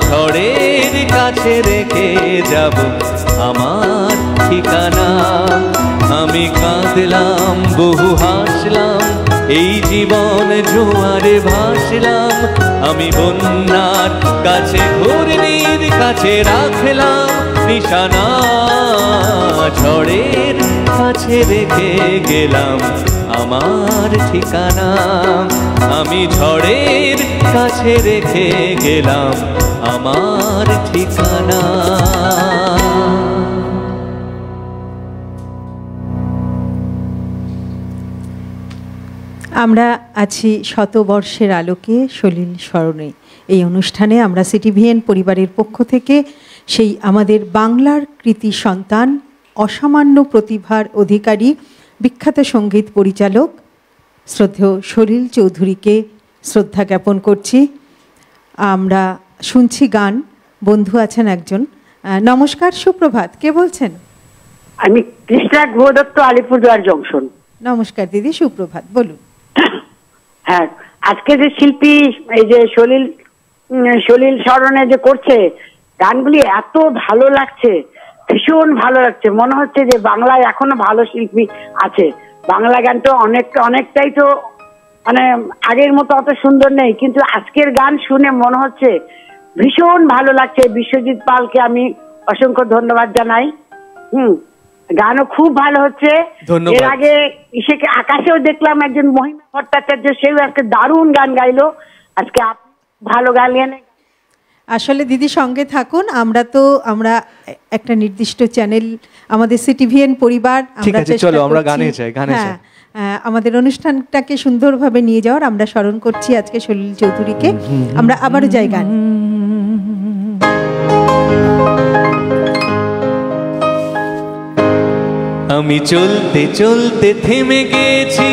Speaker 3: ঝড়ের কাছে রেখে যাব আমার ঠিকানা। আমি কাঁদলাম বহু হাসলাম, এই জীবন জোয়ারে ভাসলাম। আমি বন্যার কাছে ঘূর্ণির কাছে রাখলাম নিশানা, ঝড়ের কাছে রেখে গেলাম আমার ঠিকানা। আমি ঝড়ের কাছে রেখে গেলাম আমার ঠিকানা।
Speaker 1: আমরা আছি শতবর্ষের আলোকে সলিল স্মরণে। এই অনুষ্ঠানে আমরা সিটিভিএন পরিবারের পক্ষ থেকে সেই আমাদের বাংলার কৃতি সন্তান, অসামান্য প্রতিভার অধিকারী, বিখ্যাত সঙ্গীত পরিচালক শ্রদ্ধেয় সলিল চৌধুরীকে শ্রদ্ধা জ্ঞাপন করছি। আমরা শুনছি গান। বন্ধু আছেন একজন। নমস্কার, সুপ্রভাত। কে বলছেন?
Speaker 10: আমি কৃষ্ণা ঘোদত্ত, আলিপুরদুয়ার জংশন।
Speaker 1: নমস্কার দিদি, সুপ্রভাত, বলুন।
Speaker 10: হ্যাঁ, আজকে যে শিল্পী এই যে সলিল স্মরণে যে করছে গানগুলি এত ভালো লাগছে, ভীষণ ভালো লাগছে। মনে হচ্ছে যে বাংলায় এখনো ভালো শিল্পী আছে। বাংলা গান তো অনেকটাই তো মানে আগের মতো অত সুন্দর নেই, কিন্তু আজকের গান শুনে মনে হচ্ছে ভীষণ ভালো লাগছে। বিশ্বজিৎ পালকে আমি অসংখ্য ধন্যবাদ জানাই। গানও খুব ভালো হচ্ছে। এর আগে আকাশেও দেখলাম একজন মহিমা ভট্টাচার্য, সেও আজকে দারুণ গান গাইলো। আজকে ভালো গাইলেন।
Speaker 1: আসলে দিদি সঙ্গে থাকুন। আমরা একটা নির্দিষ্ট চ্যানেল, আমাদের সিটিভিএন পরিবার, আমাদের অনুষ্ঠানটাকে সুন্দরভাবে নিয়ে যাওয়ার আমরা স্মরণ করছি আজকে সলিল চৌধুরীকে। আমরা আবারও যাই গান।
Speaker 3: আমি চলতে চলতে থেমে গেছি,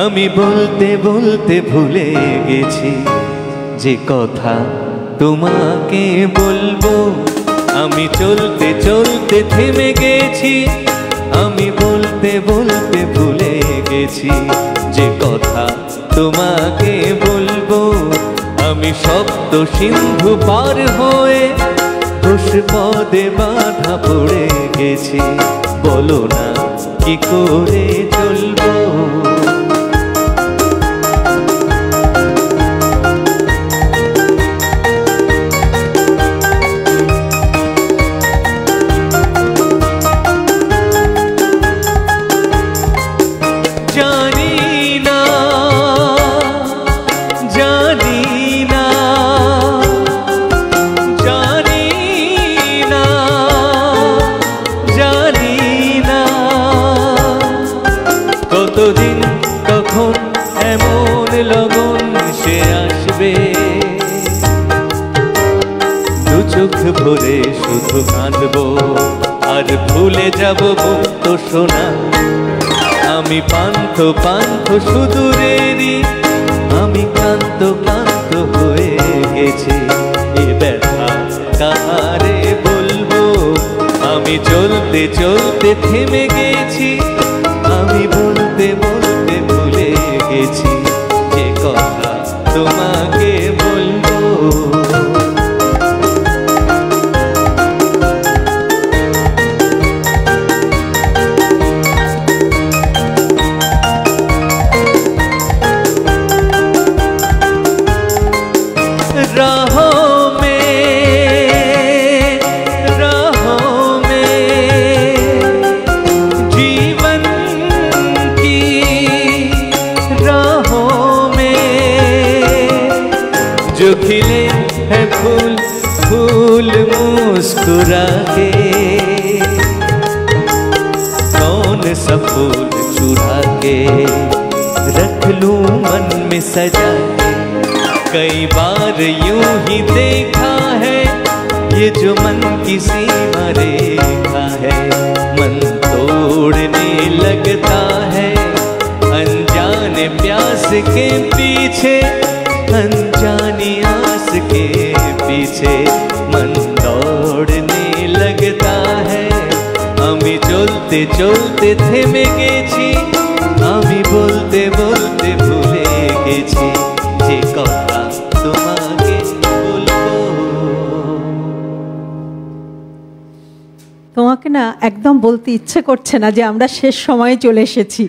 Speaker 3: আমি বলতে বলতে ভুলে গেছি যে কথা তোমাকে বলবো। আমি চলতে চলতে থেমে গেছি, আমি বলতে বলতে ভুলে গেছি যে কথা তোমাকে বলবো। আমি সপ্ত সিন্ধু পার হয়ে দোষ পদে বাধা পড়ে গেছি, বলো না কি করে চলবো। কতদিন কখন এমন লগন সে আসবে, দু চোখ ভরে শুধু কাঁদবো আর ভুলে যাব মুক্ত সোনা। আমি পান্থ পান্থ সুদূরেরই, আমি ক্লান্ত ক্লান্ত হয়ে গেছি। এ ব্যথা কাহারে বলবো, আমি চলতে চলতে থেমে গেছি। আমি বলতে বলতে ভুলে গেছি যে কথা তোমাকে বলবো। जो खिले हैं फूल फूल मुस्कुरा के, कौन सा फूल चुरा के रख लूं मन में सजा के। कई बार यूं ही देखा है ये जो मन की सीमा रेखा है, मन तोड़ने लगता है अनजाने प्यास के पीछे, अनजानी आस के पीछे मन दौड़ने लगता है। আমি চলতে চলতে থেমে গেছি, আমি বলতে বলতে ভুলে গেছি যে কথা তোমাকে বলবো।
Speaker 1: তোমাকে না একদম বলতে ইচ্ছে করছে না যে আমরা শেষ সময়ে চলে এসেছি।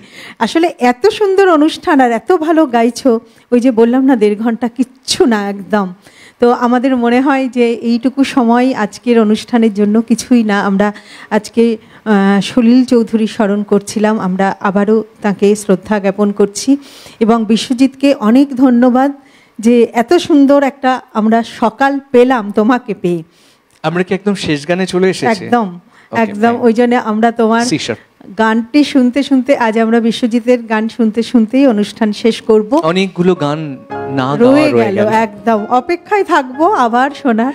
Speaker 1: আসলে এত সুন্দর অনুষ্ঠান আর এত ভালো গাইছো, ওই যে বললাম না 1.5 ঘন্টা কিচ্ছু না একদম। তো আমাদের মনে হয় যে এইটুকু সময় আজকের অনুষ্ঠানের জন্য কিছুই না। আমরা আজকে সলিল চৌধুরী স্মরণ করছিলাম, আমরা আবারও তাকে শ্রদ্ধা জ্ঞাপন করছি এবং বিশ্বজিৎকে অনেক ধন্যবাদ যে এত সুন্দর একটা আমরা সকাল পেলাম তোমাকে পেয়ে।
Speaker 2: আমরা কি একদম শেষ গানে চলে এসেছি?
Speaker 1: একদম একদম, ওই জন্য আমরা তোমার গানটি শুনতে শুনতে, আজ আমরা বিশ্বজিতের গান শুনতে শুনতেই অনুষ্ঠান শেষ করব।
Speaker 2: অনেকগুলো গান না
Speaker 1: রয়ে গেল, একদম অপেক্ষায় থাকবো আবার শোনার।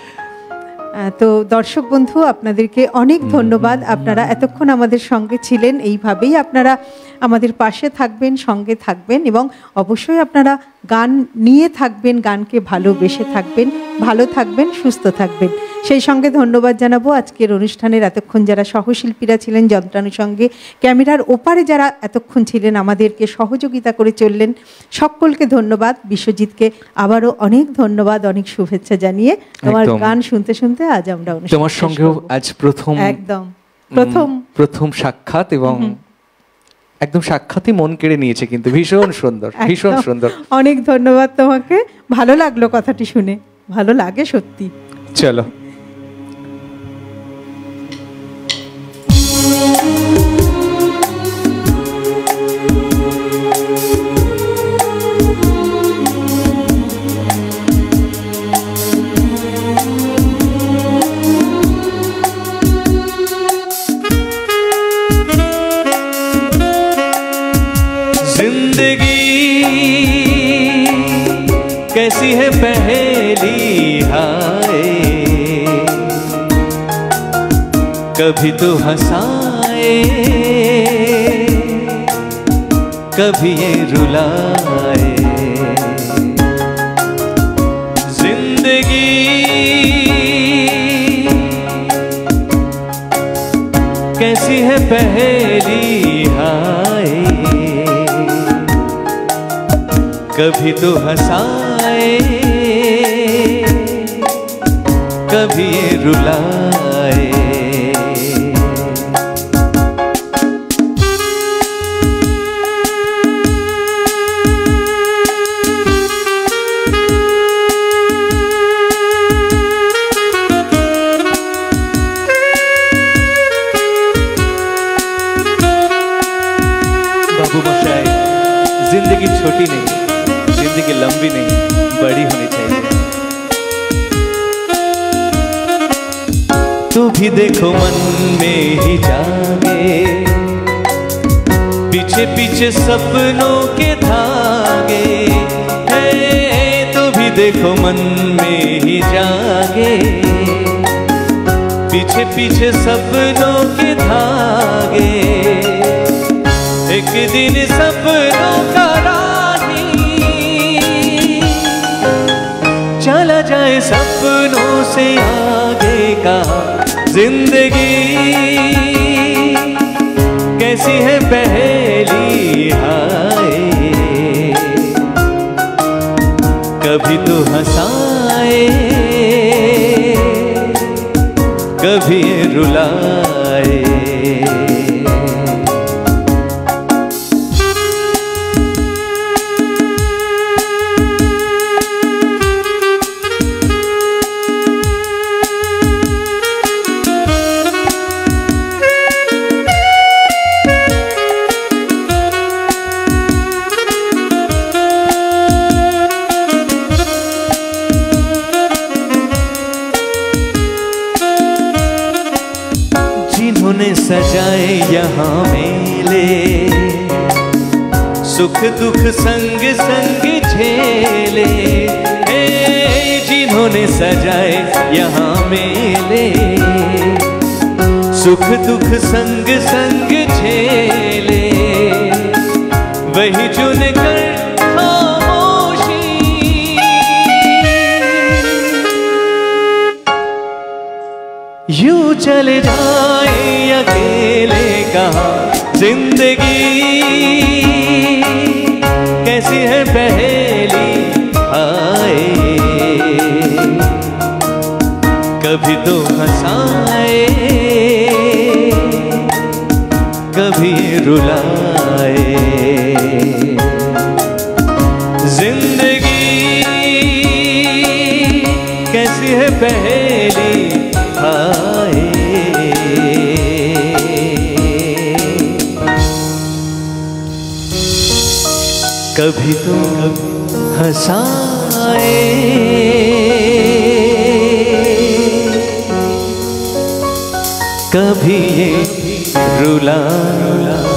Speaker 1: তো দর্শক বন্ধু, আপনাদেরকে অনেক ধন্যবাদ। আপনারা এতক্ষণ আমাদের সঙ্গে ছিলেন, এইভাবেই আপনারা আমাদের পাশে থাকবেন, সঙ্গে থাকবেন এবং অবশ্যই আপনারা গান নিয়ে থাকবেন, গানকে ভালোবেসে থাকবেন, ভালো থাকবেন, সুস্থ থাকবেন। সেই সঙ্গে ধন্যবাদ জানাবো আজকের অনুষ্ঠানের এতক্ষণ যারা সহশিল্পীরা ছিলেন, যন্ত্রানুর সঙ্গে ক্যামেরার ওপারে যারা এতক্ষণ ছিলেন, আমাদেরকে সহযোগিতা করে চললেন, সকলকে ধন্যবাদ। বিশ্বজিৎকে আবারও অনেক ধন্যবাদ, অনেক শুভেচ্ছা জানিয়ে তোমার গান শুনতে শুনতে আজ আমরা
Speaker 2: তোমার সঙ্গেও আজ প্রথম,
Speaker 1: একদম
Speaker 2: প্রথম সাক্ষাৎ এবং একদম সাক্ষাৎই মন কেড়ে নিয়েছে, কিন্তু ভীষণ সুন্দর, ভীষণ সুন্দর।
Speaker 1: অনেক ধন্যবাদ তোমাকে, ভালো লাগলো কথাটি শুনে, ভালো লাগে সত্যি।
Speaker 2: চলো
Speaker 3: कैसी है पहेली हाय, कभी तो हंसाए कभी ये रुलाए। जिंदगी कैसी है पहेली हाय, कभी तो हंसाए कभी ये रुलाए। बाबू मशाई, जिंदगी छोटी नहीं, जिंदगी लंबी नहीं, बड़ी होनी चाहिए। तू भी देखो मन में ही जागे, पीछे पीछे सपनों के धागे। है तू भी देखो मन में ही जागे, पीछे पीछे सपनों के धागे। एक दिन सपनों का राही चला जाए सपनों से आगे का। जिंदगी कैसी है पहेली हाय, कभी तो हंसाए कभी रुलाए। जिन्होंने सजाए यहाँ मेले, सुख दुख संग संग झेले। जिन्होंने सजाए यहाँ मेले, सुख दुख संग संग झेले। वही चुन कर खामोशी यूं चले जाए अकेले कहाँ। जिंदगी कैसी है पहेली हाय, कभी तो हंसाए कभी रुलाए। जिंदगी कैसी है पहेली हाय, कभी तो हंसाए कभी ये रुलाए।